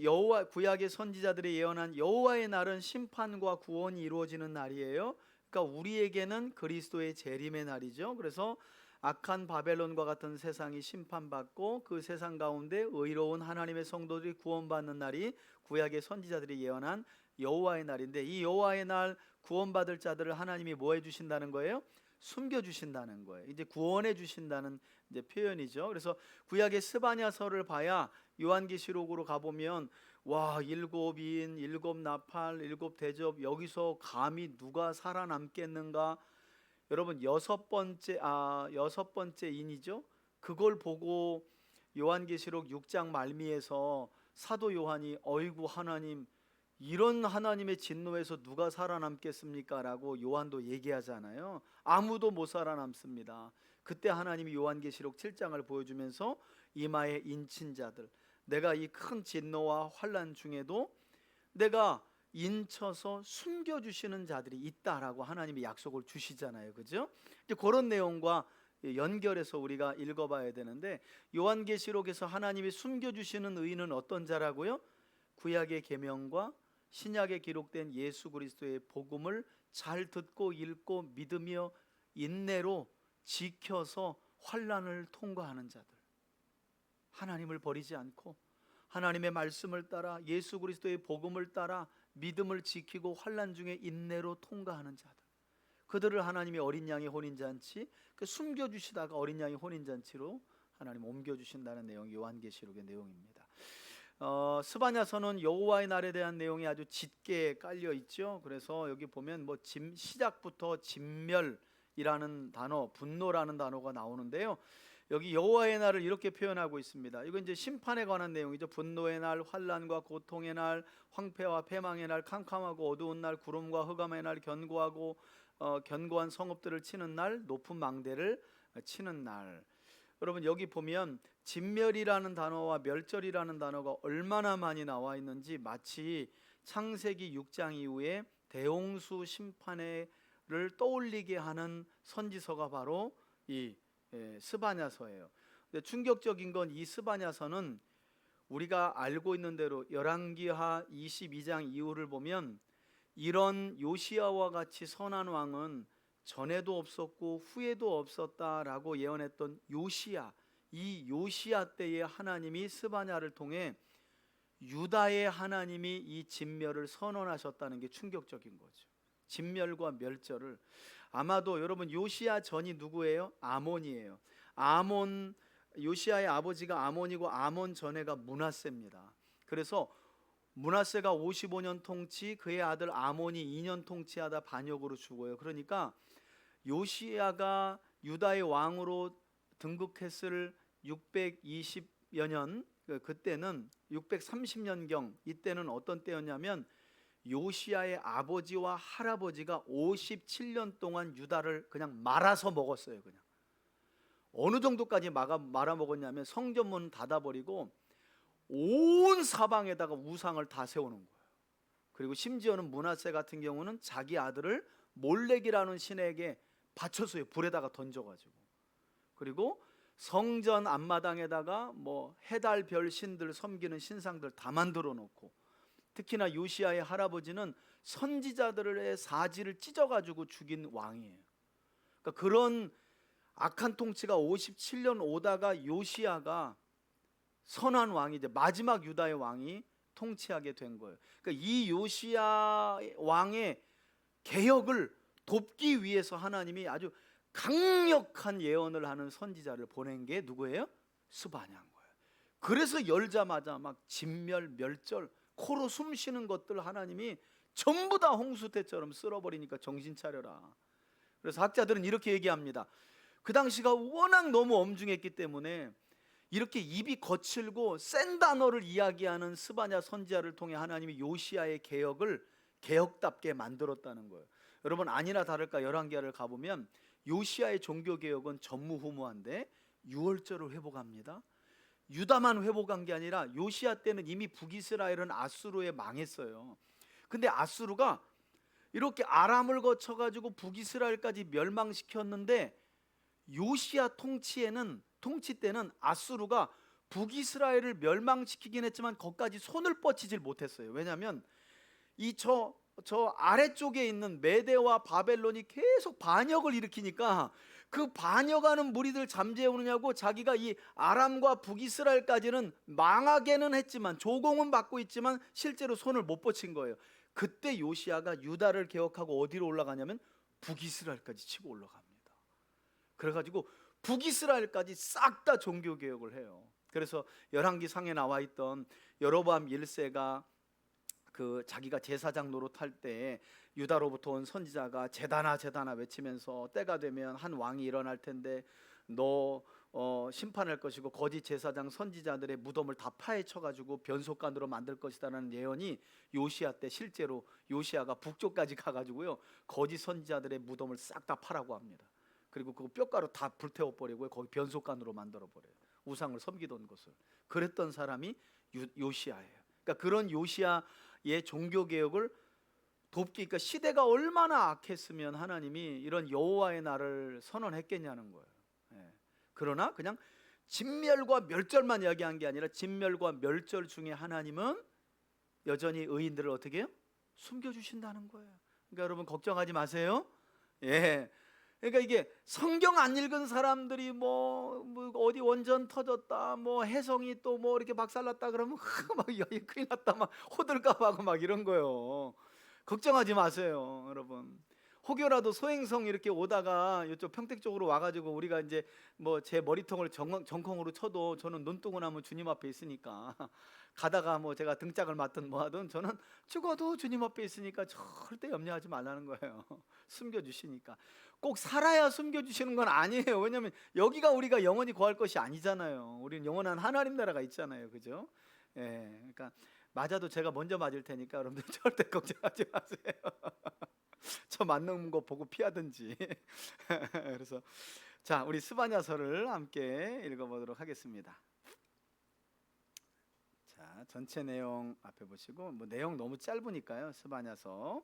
여호와, 구약의 선지자들이 예언한 여호와의 날은 심판과 구원이 이루어지는 날이에요. 그러니까 우리에게는 그리스도의 재림의 날이죠. 그래서 악한 바벨론과 같은 세상이 심판받고 그 세상 가운데 의로운 하나님의 성도들이 구원받는 날이 구약의 선지자들이 예언한 여호와의 날인데, 이 여호와의 날 구원받을 자들을 하나님이 뭐 해주신다는 거예요? 숨겨주신다는 거예요. 이제 구원해 주신다는 이제 표현이죠. 그래서 구약의 스바냐서를 봐야 요한계시록으로 가보면 와, 7인, 7나팔, 7대접, 여기서 감히 누가 살아남겠는가? 여러분, 여섯 번째 인이죠. 그걸 보고 요한계시록 6장 말미에서 사도 요한이 어이구 하나님, 이런 하나님의 진노에서 누가 살아남겠습니까? 라고 요한도 얘기하잖아요. 아무도 못 살아남습니다. 그때 하나님이 요한계시록 7장을 보여주면서 이마에 인친 자들, 내가 이 큰 진노와 환난 중에도 내가 인쳐서 숨겨주시는 자들이 있다라고 하나님이 약속을 주시잖아요. 그죠? 이제 그런 내용과 연결해서 우리가 읽어봐야 되는데, 요한계시록에서 하나님이 숨겨주시는 의인은 어떤 자라고요? 구약의 계명과 신약에 기록된 예수 그리스도의 복음을 잘 듣고 읽고 믿으며 인내로 지켜서 환난을 통과하는 자들, 하나님을 버리지 않고 하나님의 말씀을 따라 예수 그리스도의 복음을 따라 믿음을 지키고 환난 중에 인내로 통과하는 자들, 그들을 하나님이 어린 양의 혼인잔치, 숨겨주시다가 어린 양의 혼인잔치로 하나님 옮겨주신다는 내용이 요한계시록의 내용입니다. 스바냐서는 여호와의 날에 대한 내용이 아주 짙게 깔려 있죠. 그래서 여기 보면 시작부터 진멸이라는 단어, 분노라는 단어가 나오는데요. 여기 여호와의 날을 이렇게 표현하고 있습니다. 이건 이제 심판에 관한 내용이죠. 분노의 날, 환난과 고통의 날, 황폐와 패망의 날, 캄캄하고 어두운 날, 구름과 흑암의 날, 견고한 성읍들을 치는 날, 높은 망대를 치는 날. 여러분, 여기 보면 진멸이라는 단어와 멸절이라는 단어가 얼마나 많이 나와 있는지, 마치 창세기 6장 이후에 대홍수 심판을 떠올리게 하는 선지서가 바로 이 스바냐서예요. 근데 충격적인 건 이 스바냐서는 우리가 알고 있는 대로 열왕기하 22장 이후를 보면 이런 요시야와 같이 선한 왕은 전에도 없었고 후에도 없었다라고 예언했던 요시야, 이 요시야 때에 하나님이 스바냐를 통해 유다의 하나님이 이 진멸을 선언하셨다는 게 충격적인 거죠. 진멸과 멸절을. 아마도 여러분, 요시야 전이 누구예요? 아몬이에요. 요시야의 아버지가 아몬이고 아몬 전에가 므낫세입니다. 그래서 므낫세가 55년 통치, 그의 아들 아몬이 2년 통치하다 반역으로 죽어요. 그러니까 요시야가 유다의 왕으로 등극했을 620여 년, 그때는 630년경, 이때는 어떤 때였냐면 요시야의 아버지와 할아버지가 57년 동안 유다를 그냥 말아서 먹었어요. 그냥 어느 정도까지 말아먹었냐면 성전문 닫아버리고 온 사방에다가 우상을 다 세우는 거예요. 그리고 심지어는 므낫세 같은 경우는 자기 아들을 몰렉이라는 신에게 바쳤어요. 불에다가 던져가지고. 그리고 성전 앞마당에다가 해달 별 신들 섬기는 신상들 다 만들어 놓고, 특히나 요시야의 할아버지는 선지자들의 사지를 찢어가지고 죽인 왕이에요. 그러니까 그런 악한 통치가 57년 오다가 요시야가 선한 왕이, 이제 마지막 유다의 왕이 통치하게 된 거예요. 그러니까 이 요시야 왕의 개혁을 돕기 위해서 하나님이 아주 강력한 예언을 하는 선지자를 보낸 게 누구예요? 스바냐인 거예요. 그래서 열자마자 막 진멸, 멸절, 코로 숨 쉬는 것들 하나님이 전부 다 홍수태처럼 쓸어버리니까 정신 차려라. 그래서 학자들은 이렇게 얘기합니다. 그 당시가 워낙 너무 엄중했기 때문에 이렇게 입이 거칠고 센 단어를 이야기하는 스바냐 선지자를 통해 하나님이 요시야의 개혁을 개혁답게 만들었다는 거예요. 여러분, 아니나 다를까 열왕기하를 가보면 요시야의 종교개혁은 전무후무한데 6월절을 회복합니다. 유다만 회복한 게 아니라 요시야 때는 이미 북이스라엘은 아수르에 망했어요. 근데 아수르가 이렇게 아람을 거쳐가지고 북이스라엘까지 멸망시켰는데, 요시야 통치 때는 아수르가 북이스라엘을 멸망시키긴 했지만 거기까지 손을 뻗치질 못했어요. 왜냐하면 저 아래쪽에 있는 메대와 바벨론이 계속 반역을 일으키니까 그 반역하는 무리들 잠재우느냐고 자기가 이 아람과 북이스라엘까지는 망하게는 했지만 조공은 받고 있지만 실제로 손을 못 뻗친 거예요. 그때 요시야가 유다를 개혁하고 어디로 올라가냐면 북이스라엘까지 치고 올라갑니다. 그래가지고 북이스라엘까지 싹 다 종교 개혁을 해요. 그래서 열왕기상에 나와 있던 여로보암 1세가 그 자기가 제사장 노릇할 때 유다로부터 온 선지자가 제다나 제다나 외치면서 때가 되면 한 왕이 일어날 텐데 너 심판할 것이고 거짓 제사장 선지자들의 무덤을 다 파헤쳐가지고 변속관으로 만들 것이다라는 예언이 요시야 때 실제로 요시야가 북쪽까지 가가지고요 거짓 선지자들의 무덤을 싹 다 파라고 합니다. 그리고 그 뼈가루 다 불태워버리고 거기 변속관으로 만들어버려요. 우상을 섬기던 곳을. 그랬던 사람이 요시야예요. 그러니까 그런 요시야의 종교개혁을 돕기니까 시대가 얼마나 악했으면 하나님이 이런 여호와의 날을 선언했겠냐는 거예요. 예. 그러나 그냥 진멸과 멸절만 이야기한 게 아니라 진멸과 멸절 중에 하나님은 여전히 의인들을 어떻게 해요? 숨겨주신다는 거예요. 그러니까 여러분 걱정하지 마세요. 예. 그러니까 이게 성경 안 읽은 사람들이 뭐 어디 원전 터졌다, 뭐 해성이 또 뭐 이렇게 박살났다 그러면 막 큰일 났다, 막 호들갑하고 막 이런 거예요. 걱정하지 마세요, 여러분. 혹여라도 소행성 이렇게 오다가 이쪽 평택 쪽으로 와가지고 우리가 이제 뭐 제 머리통을 정콩으로 쳐도 저는 눈뜨고 나면 주님 앞에 있으니까 가다가 뭐 제가 등짝을 맞든 뭐 하든 저는 죽어도 주님 앞에 있으니까 절대 염려하지 말라는 거예요. 숨겨주시니까. 꼭 살아야 숨겨주시는 건 아니에요. 왜냐하면 여기가 우리가 영원히 거할 것이 아니잖아요. 우리는 영원한 하나님 나라가 있잖아요, 그죠? 예, 그러니까 맞아도 제가 먼저 맞을 테니까 여러분들 절대 걱정하지 마세요. 저 맞는 거 보고 피하든지. 그래서 자, 우리 스바냐서를 함께 읽어보도록 하겠습니다. 자, 전체 내용 앞에 보시고 뭐 내용 너무 짧으니까요. 스바냐서.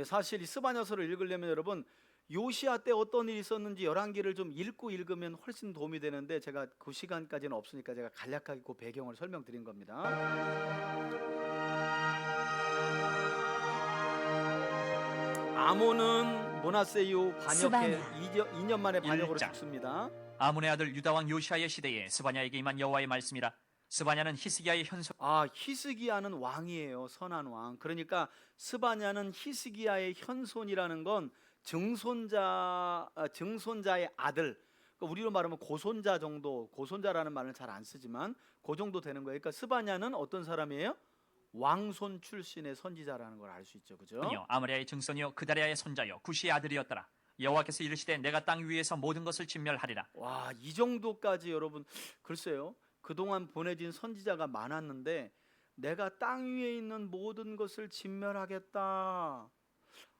사실 이 스바냐서를 읽으려면 여러분 요시야 때 어떤 일이 있었는지 열왕기를 좀 읽고 읽으면 훨씬 도움이 되는데 제가 그 시간까지는 없으니까 제가 간략하게 그 배경을 설명드린 겁니다. 아몬은 므낫세 이후 반역해 스바냐. 2년 만에 반역으로 1장. 죽습니다. 아몬의 아들 유다왕 요시아의 시대에 스바냐에게 임한 여호와의 말씀이라. 스바냐는 히스기야의 현소 히스기야는 왕이에요. 선한 왕. 그러니까 스바냐는 히스기야의 현손이라는 건 증손자의 아들. 그러니까 우리로 말하면 고손자 정도. 고손자라는 말은 잘 안 쓰지만 그 정도 되는 거예요. 그러니까 스바냐는 어떤 사람이에요? 왕손 출신의 선지자라는 걸 알 수 있죠, 그죠? 이요 아므리아의 증손이요 그다리아의 손자요 구시의 아들이었더라. 여호와께서 이르시되 내가 땅 위에서 모든 것을 진멸하리라. 와, 이 정도까지 여러분 글쎄요. 그동안 보내진 선지자가 많았는데 내가 땅 위에 있는 모든 것을 진멸하겠다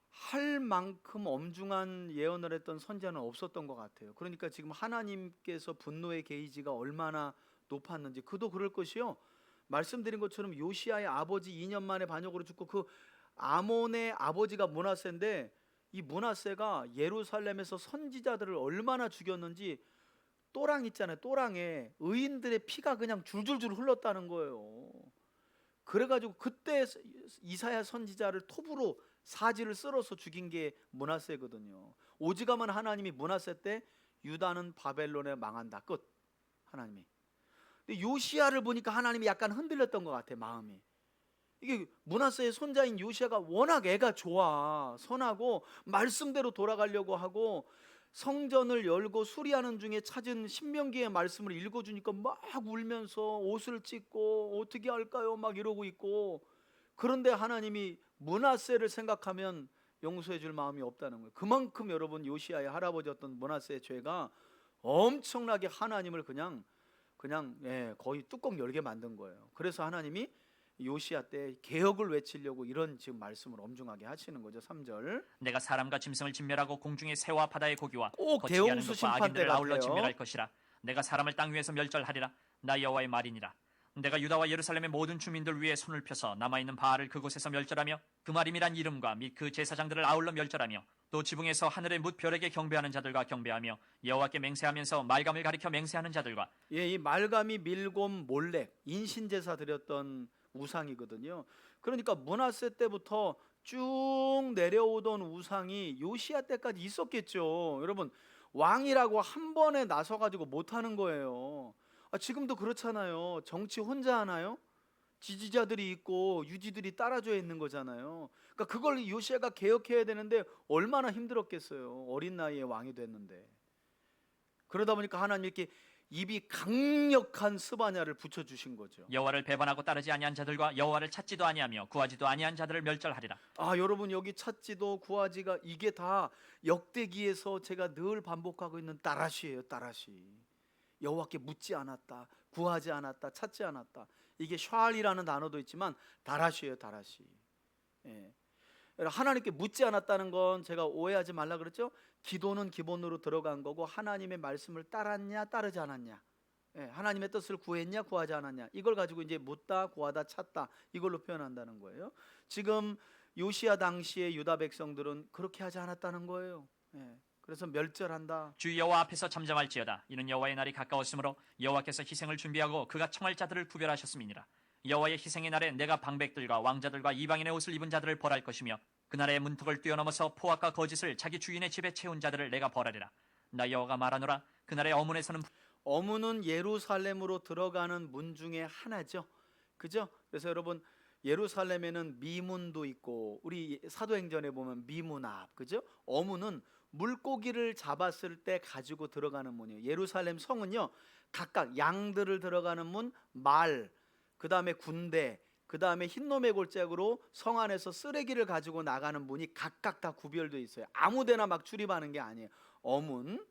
할 만큼 엄중한 예언을 했던 선지자는 없었던 것 같아요. 그러니까 지금 하나님께서 분노의 게이지가 얼마나 높았는지 그도 그럴 것이요. 말씀드린 것처럼 요시야의 아버지 2년 만에 반역으로 죽고 그 아몬의 아버지가 므낫세인데 이 므낫세가 예루살렘에서 선지자들을 얼마나 죽였는지 또랑 있잖아요. 또랑에 의인들의 피가 그냥 줄줄줄 흘렀다는 거예요. 그래가지고 그때 이사야 선지자를 톱으로 사지를 쓸어서 죽인 게 므낫세거든요. 오직하면 하나님이 므낫세 때 유다는 바벨론에 망한다. 끝. 하나님이. 근데 요시야를 보니까 하나님이 약간 흔들렸던 것 같아, 마음이. 이게 므낫세의 손자인 요시야가 워낙 애가 좋아, 선하고 말씀대로 돌아가려고 하고 성전을 열고 수리하는 중에 찾은 신명기의 말씀을 읽어주니까 막 울면서 옷을 찢고 어떻게 할까요? 막 이러고 있고 그런데 하나님이 므낫세를 생각하면 용서해 줄 마음이 없다는 거예요. 그만큼 여러분 요시야의 할아버지였던 므낫세의 죄가 엄청나게 하나님을 그냥 거의 뚜껑 열게 만든 거예요. 그래서 하나님이 요시야 때 개혁을 외치려고 이런 지금 말씀을 엄중하게 하시는 거죠. 3절. 내가 사람과 짐승을 진멸하고 공중의 새와 바다의 고기와 꼭 거치게 하는 대홍수 것과 심판 때 악인들을 아울러 같아요. 진멸할 것이라. 내가 사람을 땅 위에서 멸절하리라. 나 여호와의 말이니라. 내가 유다와 예루살렘의 모든 주민들 위에 손을 펴서 남아있는 바알을 그곳에서 멸절하며 그마림이란 이름과 및 그 제사장들을 아울러 멸절하며 또 지붕에서 하늘의 뭇 별에게 경배하는 자들과 경배하며 여호와께 맹세하면서 말감을 가리켜 맹세하는 자들과 예, 이 말감이 밀곰 몰렉 인신제사 드렸던 우상이거든요. 그러니까 므낫세 때부터 쭉 내려오던 우상이 요시야 때까지 있었겠죠. 여러분, 왕이라고 한 번에 나서 가지고 못 하는 거예요. 지금도 그렇잖아요. 정치 혼자 하나요? 지지자들이 있고 유지들이 따라줘야 있는 거잖아요. 그러니까 그걸 요시야가 개혁해야 되는데 얼마나 힘들었겠어요. 어린 나이에 왕이 됐는데. 그러다 보니까 하나님 이렇게 입이 강력한 스바냐를 붙여주신 거죠. 여호와를 배반하고 따르지 아니한 자들과 여호와를 찾지도 아니하며 구하지도 아니한 자들을 멸절하리라. 여러분, 여기 찾지도 구하지가 이게 다 역대기에서 제가 늘 반복하고 있는 따라시예요. 따라시. 여호와께 묻지 않았다, 구하지 않았다, 찾지 않았다. 이게 샬이라는 단어도 있지만 다라시예요. 다라시. 예. 하나님께 묻지 않았다는 건 제가 오해하지 말라 그랬죠. 기도는 기본으로 들어간 거고 하나님의 말씀을 따랐냐 따르지 않았냐, 하나님의 뜻을 구했냐 구하지 않았냐, 이걸 가지고 이제 묻다 구하다 찾다 이걸로 표현한다는 거예요. 지금 요시야 당시의 유다 백성들은 그렇게 하지 않았다는 거예요. 그래서 멸절한다. 주 여호와 앞에서 잠잠할지어다. 이는 여호와의 날이 가까웠으므로 여호와께서 희생을 준비하고 그가 청할 자들을 구별하셨음이니라. 여호와의 희생의 날에 내가 방백들과 왕자들과 이방인의 옷을 입은 자들을 벌할 것이며 그날의 문턱을 뛰어넘어서 포악과 거짓을 자기 주인의 집에 채운 자들을 내가 벌하리라. 나 여호와가 말하노라. 그날의 어문에서는 어문은 예루살렘으로 들어가는 문 중에 하나죠. 그죠? 그래서 여러분, 예루살렘에는 미문도 있고 우리 사도행전에 보면 미문 앞, 그죠? 어문은 물고기를 잡았을 때 가지고 들어가는 문이에요. 예루살렘 성은요, 각각 양들을 들어가는 문, 말, 그 다음에 군대, 그 다음에 흰놈의 골짜기로 성 안에서 쓰레기를 가지고 나가는 문이 각각 다 구별되어 있어요. 아무데나 막 출입하는 게 아니에요. 어문.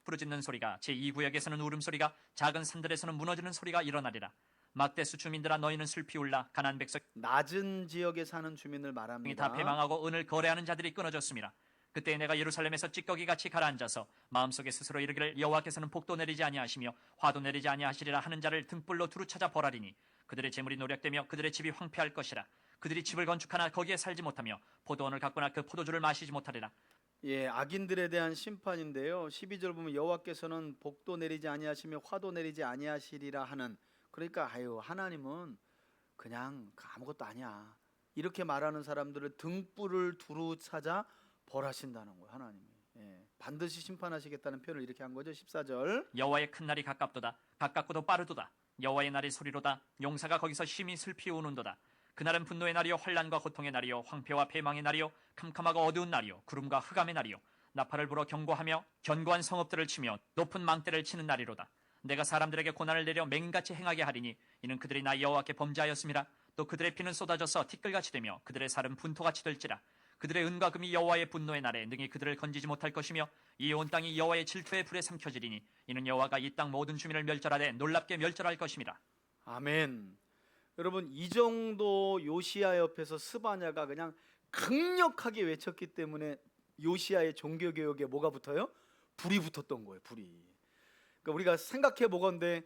부르짖는 소리가 제2구역에서는 울음소리가 작은 산들에서는 무너지는 소리가 일어나리라. 막대수 주민들아 너희는 슬피 울라. 가나안 백성이 낮은 지역에 사는 주민을 말합니다. 다 패망하고 은을 거래하는 자들이 끊어졌습니다. 그때 내가 예루살렘에서 찌꺼기같이 가라앉아서 마음속에 스스로 이르기를 여호와께서는 복도 내리지 아니하시며 화도 내리지 아니하시리라 하는 자를 등불로 두루 찾아 벌하리니 그들의 재물이 노력되며 그들의 집이 황폐할 것이라. 그들이 집을 건축하나 거기에 살지 못하며 포도원을 갖거나 그 포도주를 마시지 못하리라. 예, 악인들에 대한 심판인데요. 12절 보면 여호와께서는 복도 내리지 아니하시며 화도 내리지 아니하시리라 하는, 그러니까 하나님은 그냥 아무것도 아니야 이렇게 말하는 사람들을 등불을 두루 찾아 벌하신다는 거예요. 하나님이. 반드시 심판하시겠다는 표현을 이렇게 한 거죠. 14절. 여호와의 큰 날이 가깝도다. 가깝고도 빠르도다. 여호와의 날이 소리로다. 용사가 거기서 심히 슬피 우는도다. 그날은 분노의 날이요 환난과 고통의 날이요 황폐와 패망의 날이요 캄캄하고 어두운 날이요 구름과 흑암의 날이요 나팔을 불어 경고하며 견고한 성읍들을 치며 높은 망대를 치는 날이로다. 내가 사람들에게 고난을 내려 맹같이 행하게 하리니 이는 그들이 나 여호와께 범죄하였음이라. 또 그들의 피는 쏟아져서 티끌같이 되며 그들의 살은 분토같이 될지라. 그들의 은과 금이 여호와의 분노의 날에 능히 그들을 건지지 못할 것이며 이 온 땅이 여호와의 질투의 불에 삼켜지리니 이는 여호와가 이 땅 모든 주민을 멸절하되 놀랍게 멸절할 것임이라. 아멘. 여러분, 이 정도 요시야 옆에서 스바냐가 그냥 강력하게 외쳤기 때문에 요시야의 종교개혁에 뭐가 붙어요? 불이 붙었던 거예요. 불이. 그러니까 우리가 생각해 보건대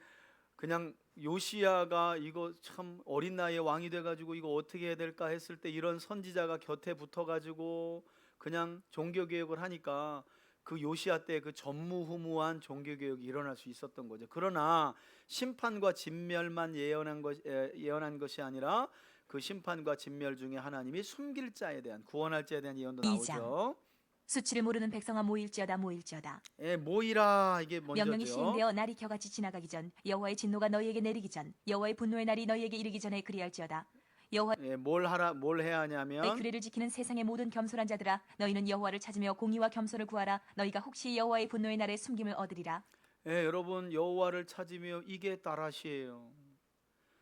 그냥 요시야가 이거 참 어린 나이에 왕이 돼가지고 이거 어떻게 해야 될까 했을 때 이런 선지자가 곁에 붙어가지고 그냥 종교개혁을 하니까 그 요시야 때 그 전무후무한 종교개혁이 일어날 수 있었던 거죠. 그러나 심판과 진멸만 예언한 것이 아니라 그 심판과 진멸 중에 하나님이 숨길 자에 대한, 구원할 자에 대한 예언도 나오죠. 수치를 모르는 백성아 모일지어다 모일지어다. 모이라, 이게 먼저죠. 명령이 시행되어 날이 겨같이 지나가기 전 여호와의 진노가 너희에게 내리기 전 여호와의 분노의 날이 너희에게 이르기 전에 그리할지어다. 여호와의 뭘 해야 하냐면 규례를 지키는 세상의 모든 겸손한 자들아 너희는 여호와를 찾으며 공의와 겸손을 구하라. 너희가 혹시 여호와의 분노의 날에 숨김을 얻으리라. 여러분, 여호와를 찾으며, 이게 다라시예요.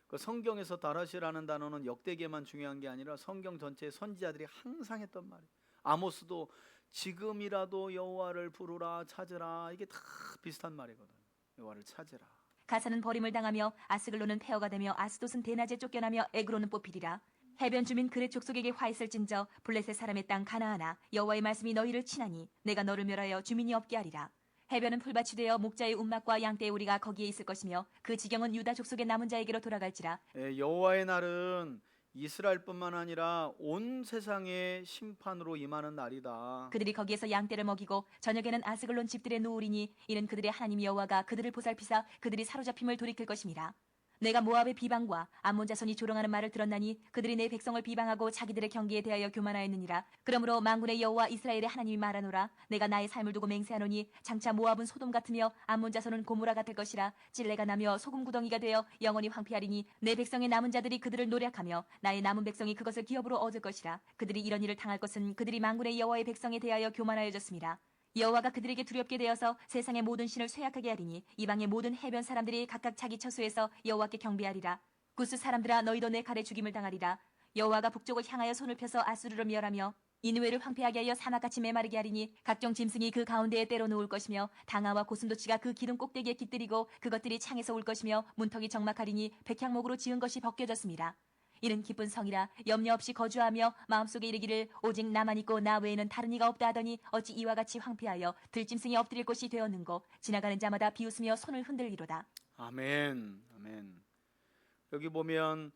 그 성경에서 다라시라는 단어는 역대기에만 중요한 게 아니라 성경 전체의 선지자들이 항상 했던 말이에요. 아모스도 지금이라도 여호와를 부르라 찾으라, 이게 다 비슷한 말이거든. 여호와를 찾으라. 가사는 버림을 당하며 아스글론은 폐허가 되며 아스돗은 대낮에 쫓겨나며 에그로는 뽑히리라. 해변 주민 그렛 족속에게 화 있을진저 블레셋 사람의 땅 가나아나 여호와의 말씀이 너희를 치나니 내가 너를 멸하여 주민이 없게 하리라. 해변은 풀밭이 되어 목자의 운막과 양떼의 우리가 거기에 있을 것이며 그 지경은 유다 족속의 남은 자에게로 돌아갈지라. 여호와의 날은 이스라엘뿐만 아니라 온 세상의 심판으로 임하는 날이다. 그들이 거기에서 양떼를 먹이고 저녁에는 아스글론 집들에 누우리니 이는 그들의 하나님 여호와가 그들을 보살피사 그들이 사로잡힘을 돌이킬 것임이라. 내가 모압의 비방과 암몬 자손이 조롱하는 말을 들었나니 그들이 내 백성을 비방하고 자기들의 경기에 대하여 교만하였느니라. 그러므로 만군의 여호와 이스라엘의 하나님이 말하노라. 내가 나의 삶을 두고 맹세하노니 장차 모압은 소돔 같으며 암몬 자손은 고모라 같을 것이라. 찔레가 나며 소금 구덩이가 되어 영원히 황폐하리니 내 백성의 남은 자들이 그들을 노략하며 나의 남은 백성이 그것을 기업으로 얻을 것이라. 그들이 이런 일을 당할 것은 그들이 만군의 여호와의 백성에 대하여 교만하여졌습니다. 여호와가 그들에게 두렵게 되어서 세상의 모든 신을 쇠약하게 하리니 이방의 모든 해변 사람들이 각각 자기 처소에서 여호와께 경배하리라. 구스 사람들아 너희도 내 칼에 죽임을 당하리라. 여호와가 북쪽을 향하여 손을 펴서 아수르를 멸하며 니느웨를 황폐하게 하여 사막같이 메마르게 하리니 각종 짐승이 그 가운데에 때려 놓을 것이며 당아와 고슴도치가 그 기둥 꼭대기에 깃들이고 그것들이 창에서 울 것이며 문턱이 적막하리니 백향목으로 지은 것이 벗겨졌습니다. 이는 기쁜 성이라 염려 없이 거주하며 마음속에 이르기를 오직 나만 있고 나 외에는 다른 이가 없다 하더니 어찌 이와 같이 황폐하여 들짐승이 엎드릴 곳이 되었는고 지나가는 자마다 비웃으며 손을 흔들기로다. 아멘. 아멘. 여기 보면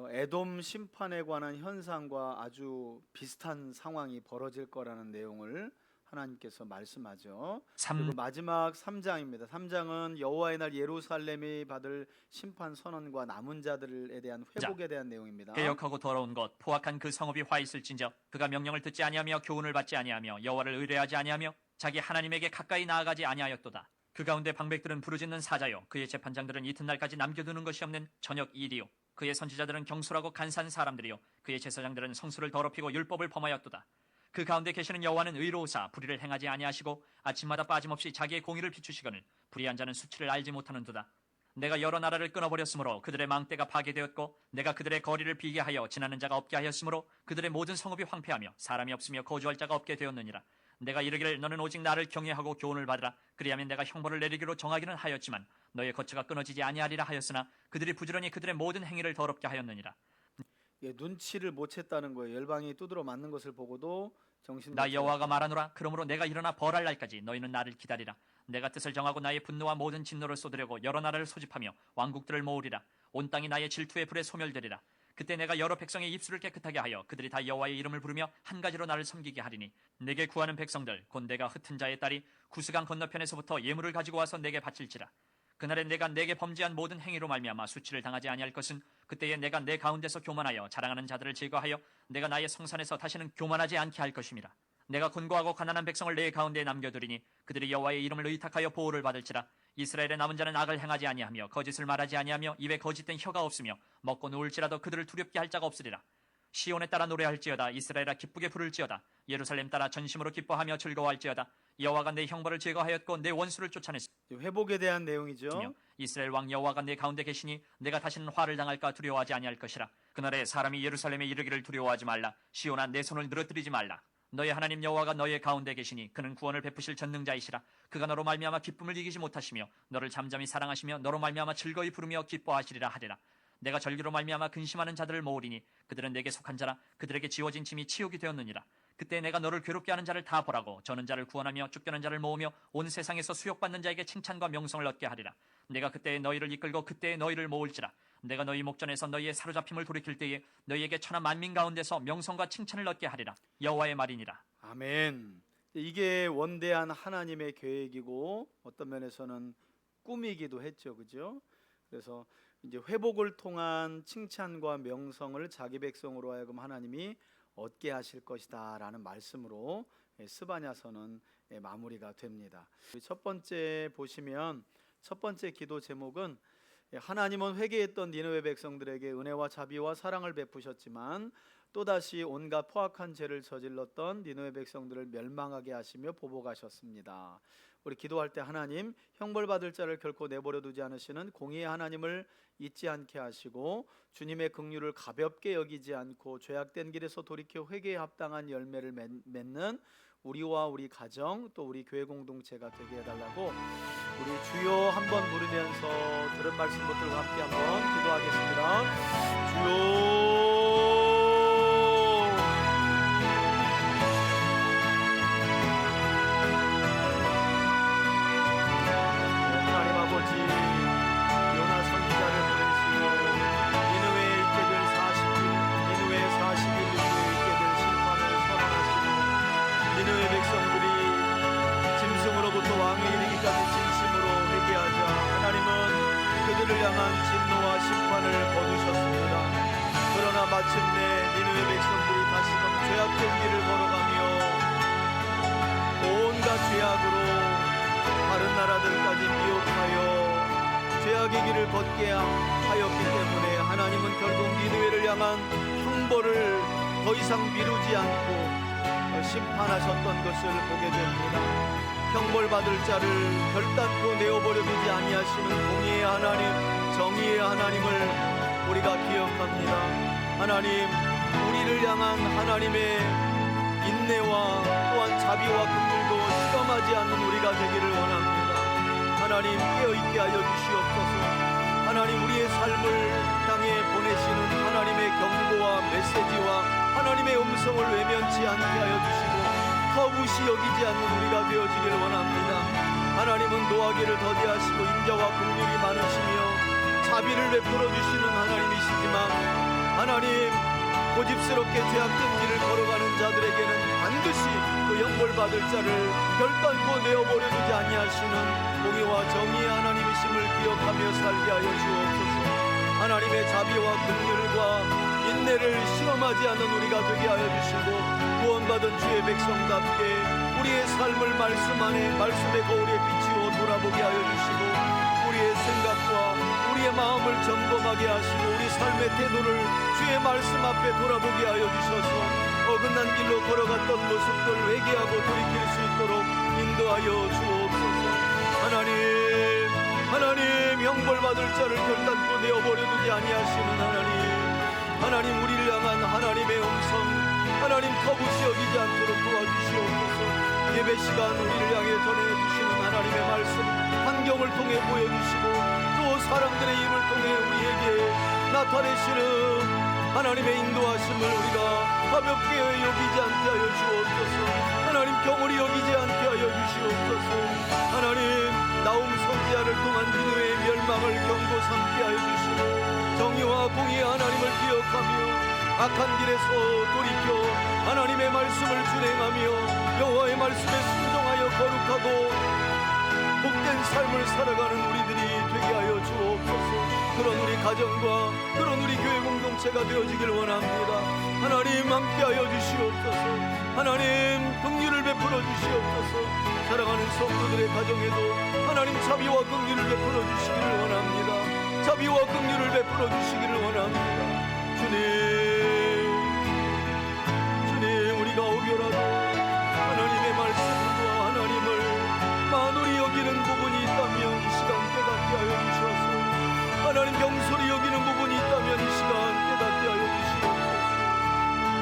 에돔 심판에 관한 현상과 아주 비슷한 상황이 벌어질 거라는 내용을 하나님께서 말씀하죠. 그리고 마지막 3장입니다. 3장은 여호와의 날 예루살렘이 받을 심판 선언과 남은 자들에 대한 회복에 대한 내용입니다. 개역하고 더러운 것 포악한 그 성읍이 화 있을진저 그가 명령을 듣지 아니하며 교훈을 받지 아니하며 여호와를 의뢰하지 아니하며 자기 하나님에게 가까이 나아가지 아니하였도다. 그 가운데 방백들은 부르짖는 사자요 그의 재판장들은 이튿날까지 남겨두는 것이 없는 저녁 일이요 그의 선지자들은 경솔하고 간사한 사람들이요 그의 제사장들은 성수를 더럽히고 율법을 범하였도다. 그 가운데 계시는 여호와는 의로우사 불의를 행하지 아니하시고 아침마다 빠짐없이 자기의 공의를 비추시거늘 불의한 자는 수치를 알지 못하는도다. 내가 여러 나라를 끊어버렸으므로 그들의 망대가 파괴되었고 내가 그들의 거리를 비게 하여 지나는 자가 없게 하였으므로 그들의 모든 성읍이 황폐하며 사람이 없으며 거주할 자가 없게 되었느니라. 내가 이르기를 너는 오직 나를 경외하고 교훈을 받으라. 그리하면 내가 형벌을 내리기로 정하기는 하였지만 너의 거처가 끊어지지 아니하리라 하였으나 그들이 부지런히 그들의 모든 행위를 더럽게 하였느니라. 눈치를 못 챘다는 거예요. 열방이 두드러 맞는 것을 보고도 정신 나 여호와가 말하노라. 그러므로 내가 일어나 벌할 날까지 너희는 나를 기다리라. 내가 뜻을 정하고 나의 분노와 모든 진노를 쏟으려고 여러 나라를 소집하며 왕국들을 모으리라. 온 땅이 나의 질투의 불에 소멸되리라. 그때 내가 여러 백성의 입술을 깨끗하게 하여 그들이 다 여호와의 이름을 부르며 한 가지로 나를 섬기게 하리니 내게 구하는 백성들 곧 내가 흩은 자의 딸이 구스강 건너편에서부터 예물을 가지고 와서 내게 바칠지라. 그날에 내가 내게 범죄한 모든 행위로 말미암아 수치를 당하지 아니할 것은 그때에 내가 내 가운데서 교만하여 자랑하는 자들을 제거하여 내가 나의 성산에서 다시는 교만하지 않게 할 것임이라. 내가 곤고하고 가난한 백성을 내 가운데에 남겨두리니 그들이 여호와의 이름을 의탁하여 보호를 받을지라. 이스라엘의 남은 자는 악을 행하지 아니하며 거짓을 말하지 아니하며 입에 거짓된 혀가 없으며 먹고 누울지라도 그들을 두렵게 할 자가 없으리라. 시온에 따라 노래할지어다. 이스라엘아 기쁘게 부를지어다. 예루살렘 따라 전심으로 기뻐하며 즐거워할지어다. 여호와가 내 형벌을 제거하였고 내 원수를 쫓아냈으며 회복에 대한 내용이죠. 이스라엘 왕 여호와가 내 가운데 계시니 내가 다시는 화를 당할까 두려워하지 아니할 것이라. 그날에 사람이 예루살렘에 이르기를 두려워하지 말라. 시온아 내 손을 늘어뜨리지 말라. 너의 하나님 여호와가 너의 가운데 계시니 그는 구원을 베푸실 전능자이시라. 그가 너로 말미암아 기쁨을 이기지 못하시며 너를 잠잠히 사랑하시며 너로 말미암아 즐거이 부르며 기뻐하시리라 하리라. 내가 절기로 말미암아 근심하는 자들을 모으리니 그들은 내게 속한 자라. 그들에게 지워진 짐이 치욕이 되었느니라. 그때 내가 너를 괴롭게 하는 자를 다 보라고 저는 자를 구원하며 쫓겨난 자를 모으며 온 세상에서 수욕받는 자에게 칭찬과 명성을 얻게 하리라. 내가 그때에 너희를 이끌고 그때에 너희를 모을지라. 내가 너희 목전에서 너희의 사로잡힘을 돌이킬 때에 너희에게 천하 만민 가운데서 명성과 칭찬을 얻게 하리라. 여호와의 말이니라. 아멘. 이게 원대한 하나님의 계획이고 어떤 면에서는 꿈이기도 했죠. 그죠? 그래서 이제 회복을 통한 칭찬과 명성을 자기 백성으로 하여금 하나님이 얻게 하실 것이다 라는 말씀으로 스바냐서는 마무리가 됩니다. 첫 번째 보시면 첫 번째 기도 제목은 하나님은 회개했던 니느웨 백성들에게 은혜와 자비와 사랑을 베푸셨지만 또다시 온갖 포악한 죄를 저질렀던 니느웨 백성들을 멸망하게 하시며 보복하셨습니다. 우리 기도할 때 하나님 형벌받을 자를 결코 내버려 두지 않으시는 공의의 하나님을 잊지 않게 하시고 주님의 긍휼을 가볍게 여기지 않고 죄악된 길에서 돌이켜 회개에 합당한 열매를 맺는 우리와 우리 가정 또 우리 교회 공동체가 되게 해달라고 우리 주여 한번 부르면서 들은 말씀들과 함께 한번 기도하겠습니다. 주여 니느웨를 향한 진노와 심판을 거두셨습니다. 그러나 마침내 니느웨 백성들이 다시금 죄악된 길을 걸어가며 온갖 죄악으로 다른 나라들까지 미혹하여 죄악의 길을 걷게 하였기 때문에 하나님은 결국 니느웨를 향한 형벌을 더 이상 미루지 않고 심판하셨던 것을 보게 됩니다. 형벌받을 자를 결단코 내어버려 두지 아니하시는 공의의 하나님, 정의의 하나님을 우리가 기억합니다. 하나님, 우리를 향한 하나님의 인내와 또한 자비와 긍휼도 실험하지 않는 우리가 되기를 원합니다. 하나님, 깨어있게 하여 주시옵소서. 하나님, 우리의 삶을 향해 보내시는 하나님의 경고와 메시지와 하나님의 음성을 외면치 않게 하여 주시고 거부시 여기지 않는 우리가 되어지길 원합니다. 하나님은 노하기를 더디하시고 인자와 긍휼이 많으시며 자비를 베풀어 주시는 하나님이시지만 하나님, 고집스럽게 죄악된 길을 걸어가는 자들에게는 반드시 그 형벌받을 자를 결단코 내어버려 두지 아니하시는 공의와 정의의 하나님이심을 기억하며 살게 하여 주옵소서. 하나님의 자비와 긍휼과 인내를 시험하지 않는 우리가 되게 하여 주시고 구원받은 주의 백성답게 우리의 삶을 말씀 안에 말씀의 거울에 비추어 돌아보게 하여 주시고 우리의 생각과 우리의 마음을 점검하게 하시고 우리 삶의 태도를 주의 말씀 앞에 돌아보게 하여 주셔서 어긋난 길로 걸어갔던 모습들 회개하고 돌이킬 수 있도록 인도하여 주옵소서. 하나님, 형벌받을 자를 결단코 내어버려 두지 아니하시는 하나님, 우리를 향한 하나님의 음성, 하나님 거부시 여기지 않도록 도와주시옵소서. 예배 시간 우리를 향해 전해주시는 하나님의 말씀, 환경을 통해 보여주시고 또 사람들의 입을 통해 우리에게 나타내시는 하나님의 인도하심을 우리가 가볍게 여기지 않게 하여 주옵소서. 하나님, 경홀히 여기지 않게 하여 주시옵소서. 하나님, 나움 선지자를 통한 니느웨의 멸망을 경고 삼게 하여 주시고 정의와 공의의 하나님을 기억하며 악한 길에서 돌이켜 하나님의 말씀을 준행하며 여호와의 말씀에 순종하여 거룩하고 복된 삶을 살아가는 우리들이 되게 하여 주옵소서. 그런 우리 가정과 그런 우리 교회 공동체가 되어지길 원합니다. 하나님, 함께하여 주시옵소서. 하나님, 긍휼을 베풀어 주시옵소서. 사랑하는 성도들의 가정에도 하나님 자비와 긍휼을 베풀어 주시기를 원합니다. 자비와 긍휼을 베풀어 주시기를 원합니다. 주님, 우리가 오교라도 하나님의 말씀과 하나님을 만홀히 여기는 부분이 있다면 이 시간 깨닫게 하여 주셔서 하나님 경솔히 여기는 부분이 있다면 이 시간 깨닫게 하여 주시옵소서.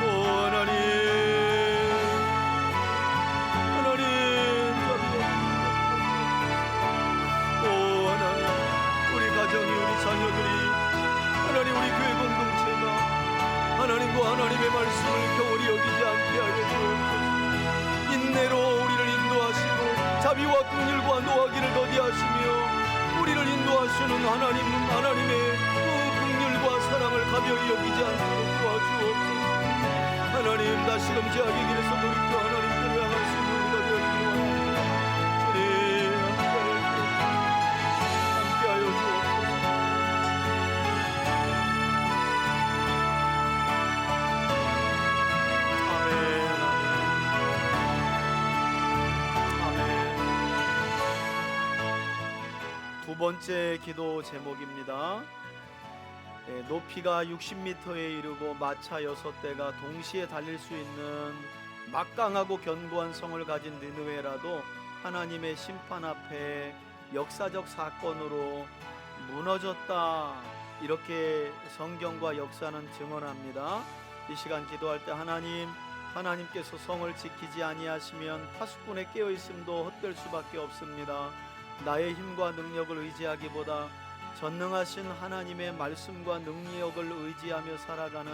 오 하나님, 자녀들이 하나님, 우리 교회 공동체가 하나님과 하나님의 말씀을 경홀히 여기지 않게 하여 주옵소서. 인내로 우리를 인도하시고 자비와 긍휼과 노하기를 더디하시며 우리를 인도하시는 하나님의 그 긍휼과 사랑을 가벼이 여기지 않도록 도와주옵소서. 하나님, 다시금 죄악의 길에서 돌이켜 하나님께로 향할 수 있는 우리가 되어지기를 원합니다. 주님, 함께하여 주옵소서. 두 번째 기도 제목입니다. 높이가 60m에 이르고 마차 6대가 동시에 달릴 수 있는 막강하고 견고한 성을 가진 니느웨라도 하나님의 심판 앞에 역사적 사건으로 무너졌다, 이렇게 성경과 역사는 증언합니다. 이 시간 기도할 때 하나님께서 성을 지키지 아니하시면 파수꾼의 깨어있음도 헛될 수밖에 없습니다. 나의 힘과 능력을 의지하기보다 전능하신 하나님의 말씀과 능력을 의지하며 살아가는,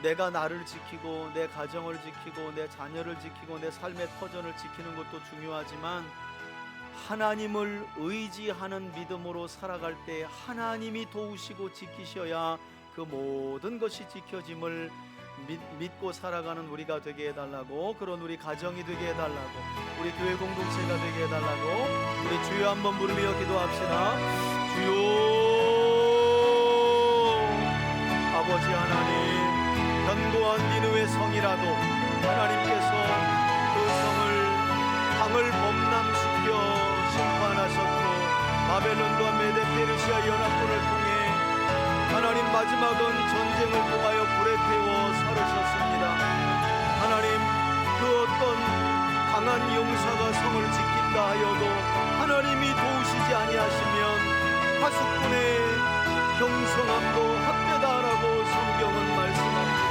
내가 나를 지키고 내 가정을 지키고 내 자녀를 지키고 내 삶의 터전을 지키는 것도 중요하지만 하나님을 의지하는 믿음으로 살아갈 때 하나님이 도우시고 지키셔야 그 모든 것이 지켜짐을 믿고 살아가는 우리가 되게 해달라고, 그런 우리 가정이 되게 해달라고, 우리 교회 공동체가 되게 해달라고 우리 주여 한번 부르며 기도합시다. 주여 이러한 니느웨 성이라도 하나님께서 그 성을 강을 범람시켜 심판하셨고 바벨론과 메데 페르시아 연합군을 통해 하나님 마지막은 전쟁을 통하여 불에 태워 살으셨습니다. 하나님 그 어떤 강한 용사가 성을 지킨다 하여도 하나님이 도우시지 아니하시면 파수꾼의 경성함도 헛되다라고 성경은 말씀합니다.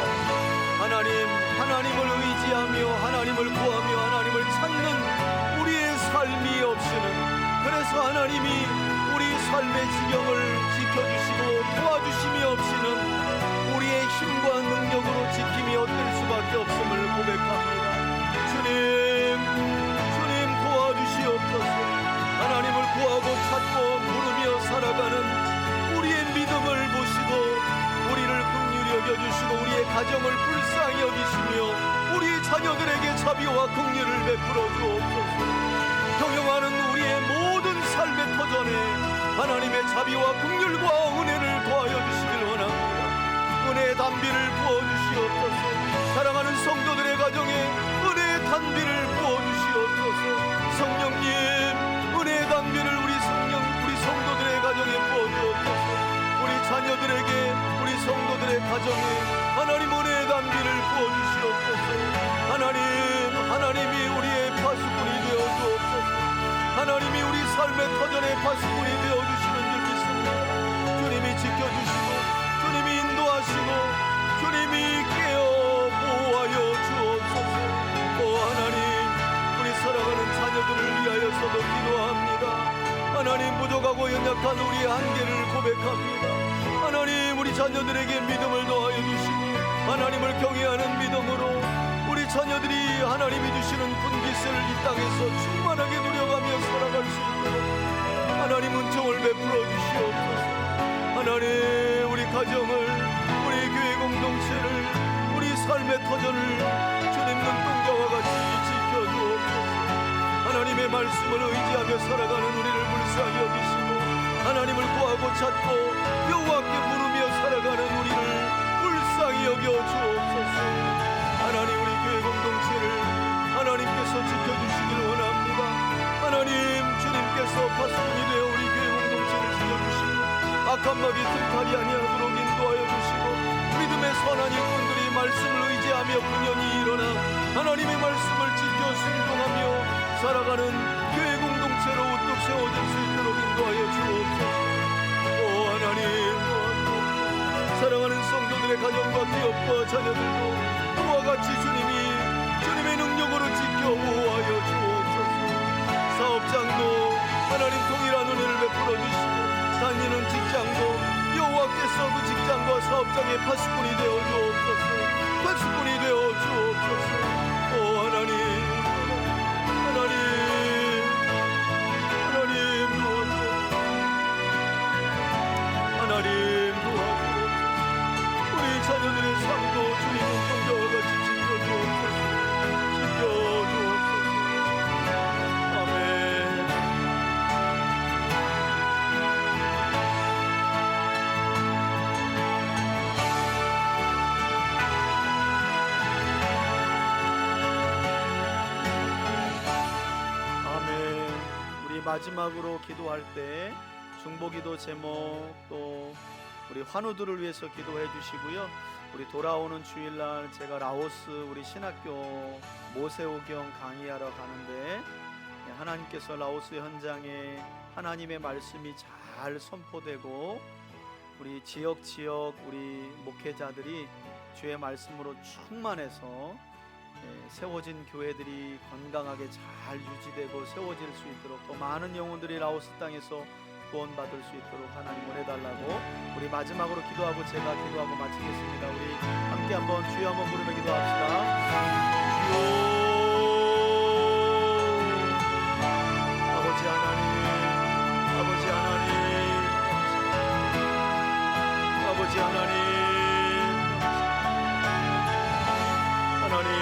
하나님을 의지하며 하나님을 구하며 하나님을 찾는 우리의 삶이 없이는, 그래서 하나님이 우리 삶의 지경을 지켜주시고 도와주심이 없이는 우리의 힘과 능력으로 지킴이 얻을 수밖에 없음을 고백합니다. 주님 도와주시옵소서. 하나님을 구하고 찾고 물으며 살아가는 우리의 믿음을 보시고 우리를 긍휼히 여겨주시고 우리의 가정을 불쌍히 여기시며 우리 자녀들에게 자비와 긍휼을 베풀어 주옵소서. 경영하는 우리의 모든 삶의 터전에 하나님의 자비와 긍휼과 은혜를 더하여 주시길 원합니다. 은혜의 단비를 부어주시옵소서. 사랑하는 성도들의 가정에 은혜의 단비를 부어주시옵소서. 성령님, 은혜의 단비를 우리 성도들의 가정에 부어주옵소서. 우리 자녀들에게, 우리 성도들의 가정에 하나님 은혜의 단비를 부어주시옵소서. 하나님이 우리의 파수꾼이 되어주옵소서. 하나님이 우리 삶의 터전의 파수꾼이 되어주시는 줄 믿습니다. 주님이 지켜주시고 주님이 인도하시고 주님이 깨어 보호하여 주옵소서. 하나님, 우리 사랑하는 자녀들을 위하여서도 기도합니다. 하나님, 부족하고 연약한 우리의 한계를 고백합니다. 하나님, 우리 자녀들에게 믿음을 더하여 주시고 하나님을 경외하는 믿음으로 우리 자녀들이 하나님이 주시는 분깃을 이 땅에서 충만하게 누려가며 살아갈 수 있도록 하나님 은총을 베풀어 주시옵소서. 하나님, 우리 가정을, 우리 교회 공동체를, 우리 삶의 터전을 주님 눈동자와 같이 지켜주옵소서. 하나님의 말씀을 의지하며 살아가는 우리를 불쌍히 여기시고 하나님을 구하고 찾고 여호와께 부르며 살아가는 우리를 불쌍히 여겨 주옵소서. 하나님, 우리 교회 공동체를 하나님께서 지켜주시길 원합니다. 하나님, 주님께서 파수꾼이 되어 우리 교회 공동체를 지켜주시고 악한 마귀 들탈이 아니하도록 인도하여 주시고 믿음의 선한 일꾼들이 말씀을 의지하며 분연히 일어나 하나님의 말씀을 지켜 순종하며 살아가는 교회 공동체로 우뚝 세워질 수 있도록 인도하여 주옵소서. 하나님, 사랑하는 성도들의 가정과 기업과 자녀들도 그와 같이 주님의 능력으로 지켜 보호하여 주옵소서. 사업장도 하나님 동일한 은혜를 베풀어 주시고 다니는 직장도 여호와께서 그 직장과 사업장의 파수꾼이 되어 주옵소서. 파수꾼이 되어 주옵소서. 하나님 도와주옵소서. 우리 자녀들의 삶도 주님 눈동자와 같이 지켜주옵소서. 아멘. 아멘. 우리 마지막으로 기도할 때 중보기도 제목 또 우리 환우들을 위해서 기도해 주시고요. 우리 돌아오는 주일날 제가 라오스 우리 신학교 모세오경 강의하러 가는데 하나님께서 라오스 현장에 하나님의 말씀이 잘 선포되고 우리 지역 우리 목회자들이 주의 말씀으로 충만해서 세워진 교회들이 건강하게 잘 유지되고 세워질 수 있도록 또 많은 영혼들이 라오스 땅에서 구원받을 수 있도록 하나님 은혜 달라고 우리 마지막으로 기도하고 제가 기도하고 마치겠습니다. 우리 함께 한번 주여 한번 부르며 기도합시다. 주여. 아버지 하나님, 아버지 하나님, 아버지 하나님, 하나님,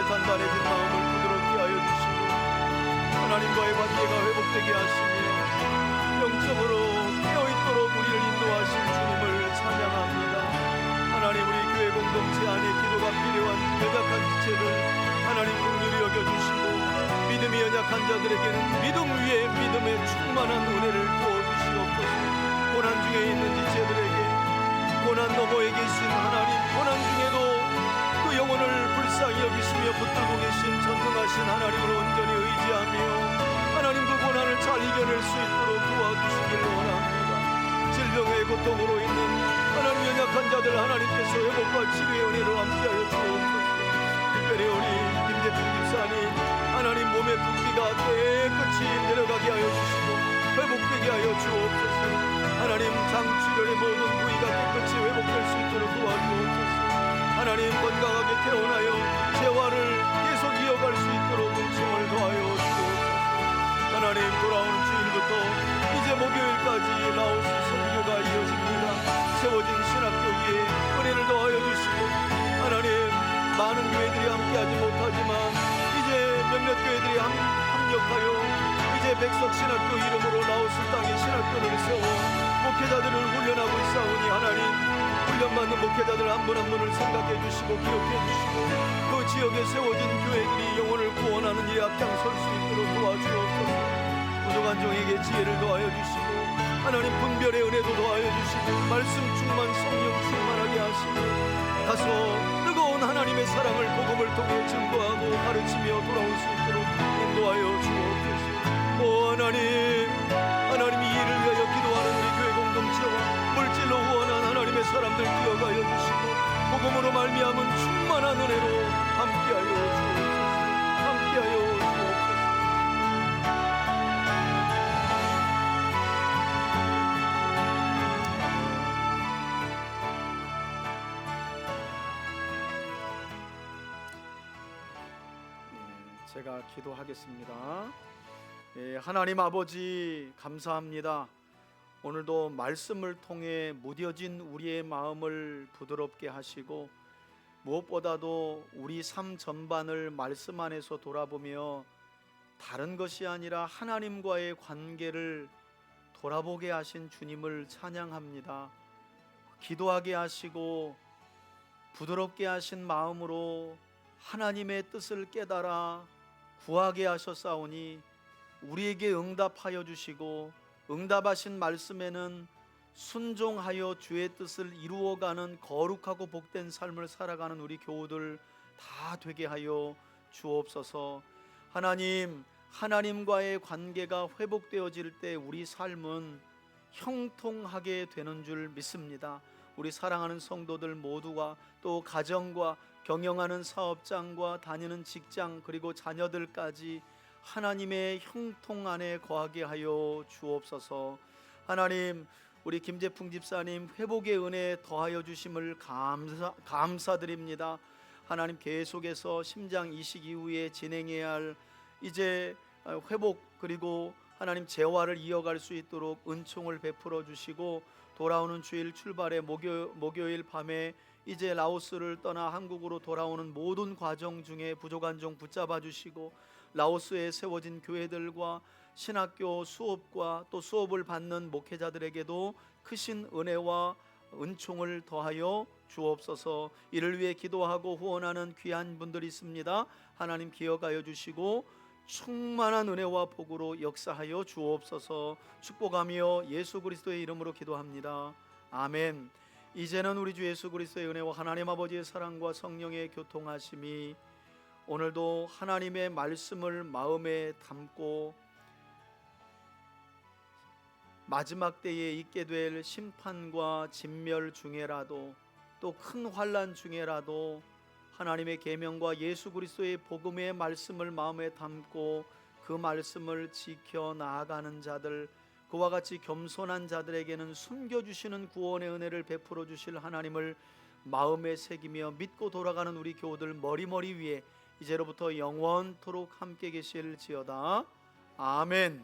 단단해진 마음을 부드럽게 하여 주시고 하나님과의 관계가 회복되게 하시며 영적으로 깨어있도록 우리를 인도하신 주님을 찬양합니다. 하나님, 우리 교회 공동체 안에 기도가 필요한 연약한 지체들 하나님 긍휼히 여겨주시고, 믿음이 연약한 자들에게는 믿음 위에 믿음의 충만한 은혜를 부어주시옵소서. 고난 중에 있는 지체들에게, 고난 너머에 계신 하나님, 고난 중에도 그 영혼을 불쌍히 여기시며 붙들고 계신 전능하신 하나님을 온전히 의지하며 하나님, 그 고난을 잘 이겨낼 수 있도록 도와주시길 원합니다. 질병의 고통으로 있는 하나님 연약한 자들 하나님께서 회복과 치료의 은혜로 함께하여 주옵소서. 특별히 우리 김재중 집사님 하나님, 몸의 붓기가 깨끗이 내려가게 하여 주시고 회복되게 하여 주옵소서. 하나님, 장출혈의 모든 부위가 깨끗이 회복될 수 있도록 도와주옵소서. 하나님, 건강하게 태어나요 재활을 계속 이어갈 수 있도록 은총을 더하여 주옵소서. 하나님, 돌아오는 주일부터 이제 목요일까지 라오스 선교가 이어집니다. 세워진 신학교 위에 은혜를 더하여 주시고, 하나님, 많은 교회들이 함께하지 못하지만 이제 몇몇 교회들이 합력하여 이제 백석 신학교 이름으로 라오스 땅에 신학교를 세워 목회자들을 훈련하고 있사오니, 하나님, 훈련받는 목회자들 한 분 한 분을 생각해 주시고 기억해 주시고 그 지역에 세워진 교회들이 영혼을 구원하는 일에 앞장설 수 있도록 도와주옵소서. 부족한 종에게 지혜를 더하여 주시고, 하나님, 분별의 은혜도 더하여 주시고 말씀 충만, 성령 충만하게 하시고 가서 뜨거운 하나님의 사랑을 복음을 통해 증거하고 가르치며 돌아올 수 있도록 인도하여 주옵소서. 오 하나님, 하나님이 이를 위하여 기도하는 우리 교회 공동체와 물질로 후원한 하나님의 사람들 기억하여 주시고 복음으로 말미암은 충만한 은혜로 함께하여 주옵소서. 함께하여 주옵소서. 제가 기도하겠습니다. 하나님 아버지, 감사합니다. 오늘도 말씀을 통해 무뎌진 우리의 마음을 부드럽게 하시고 무엇보다도 우리 삶 전반을 말씀 안에서 돌아보며 다른 것이 아니라 하나님과의 관계를 돌아보게 하신 주님을 찬양합니다. 기도하게 하시고 부드럽게 하신 마음으로 하나님의 뜻을 깨달아 구하게 하셨사오니 우리에게 응답하여 주시고 응답하신 말씀에는 순종하여 주의 뜻을 이루어가는 거룩하고 복된 삶을 살아가는 우리 교우들 다 되게 하여 주옵소서. 하나님, 하나님과의 관계가 회복되어질 때 우리 삶은 형통하게 되는 줄 믿습니다. 우리 사랑하는 성도들 모두가 또 가정과 경영하는 사업장과 다니는 직장 그리고 자녀들까지 하나님의 형통 안에 거하게 하여 주옵소서. 하나님, 우리 김재풍 집사님 회복의 은혜 더하여 주심을 감사드립니다. 하나님, 계속해서 심장 이식 이후에 진행해야 할 이제 회복 그리고 하나님 재활을 이어갈 수 있도록 은총을 베풀어 주시고 돌아오는 주일 출발의 목요일 밤에 이제 라오스를 떠나 한국으로 돌아오는 모든 과정 중에 부족한 종 붙잡아 주시고 라오스에 세워진 교회들과 신학교 수업과 또 수업을 받는 목회자들에게도 크신 은혜와 은총을 더하여 주옵소서. 이를 위해 기도하고 후원하는 귀한 분들이 있습니다. 하나님 기억하여 주시고 충만한 은혜와 복으로 역사하여 주옵소서. 축복하며 예수 그리스도의 이름으로 기도합니다. 아멘. 이제는 우리 주 예수 그리스도의 은혜와 하나님 아버지의 사랑과 성령의 교통하심이 오늘도 하나님의 말씀을 마음에 담고 마지막 때에 있게 될 심판과 진멸 중에라도 또 큰 환난 중에라도 하나님의 계명과 예수 그리스도의 복음의 말씀을 마음에 담고 그 말씀을 지켜 나아가는 자들, 그와 같이 겸손한 자들에게는 숨겨주시는 구원의 은혜를 베풀어 주실 하나님을 마음에 새기며 믿고 돌아가는 우리 교우들 머리머리 위에 이제로부터 영원토록 함께 계실지어다. 아멘.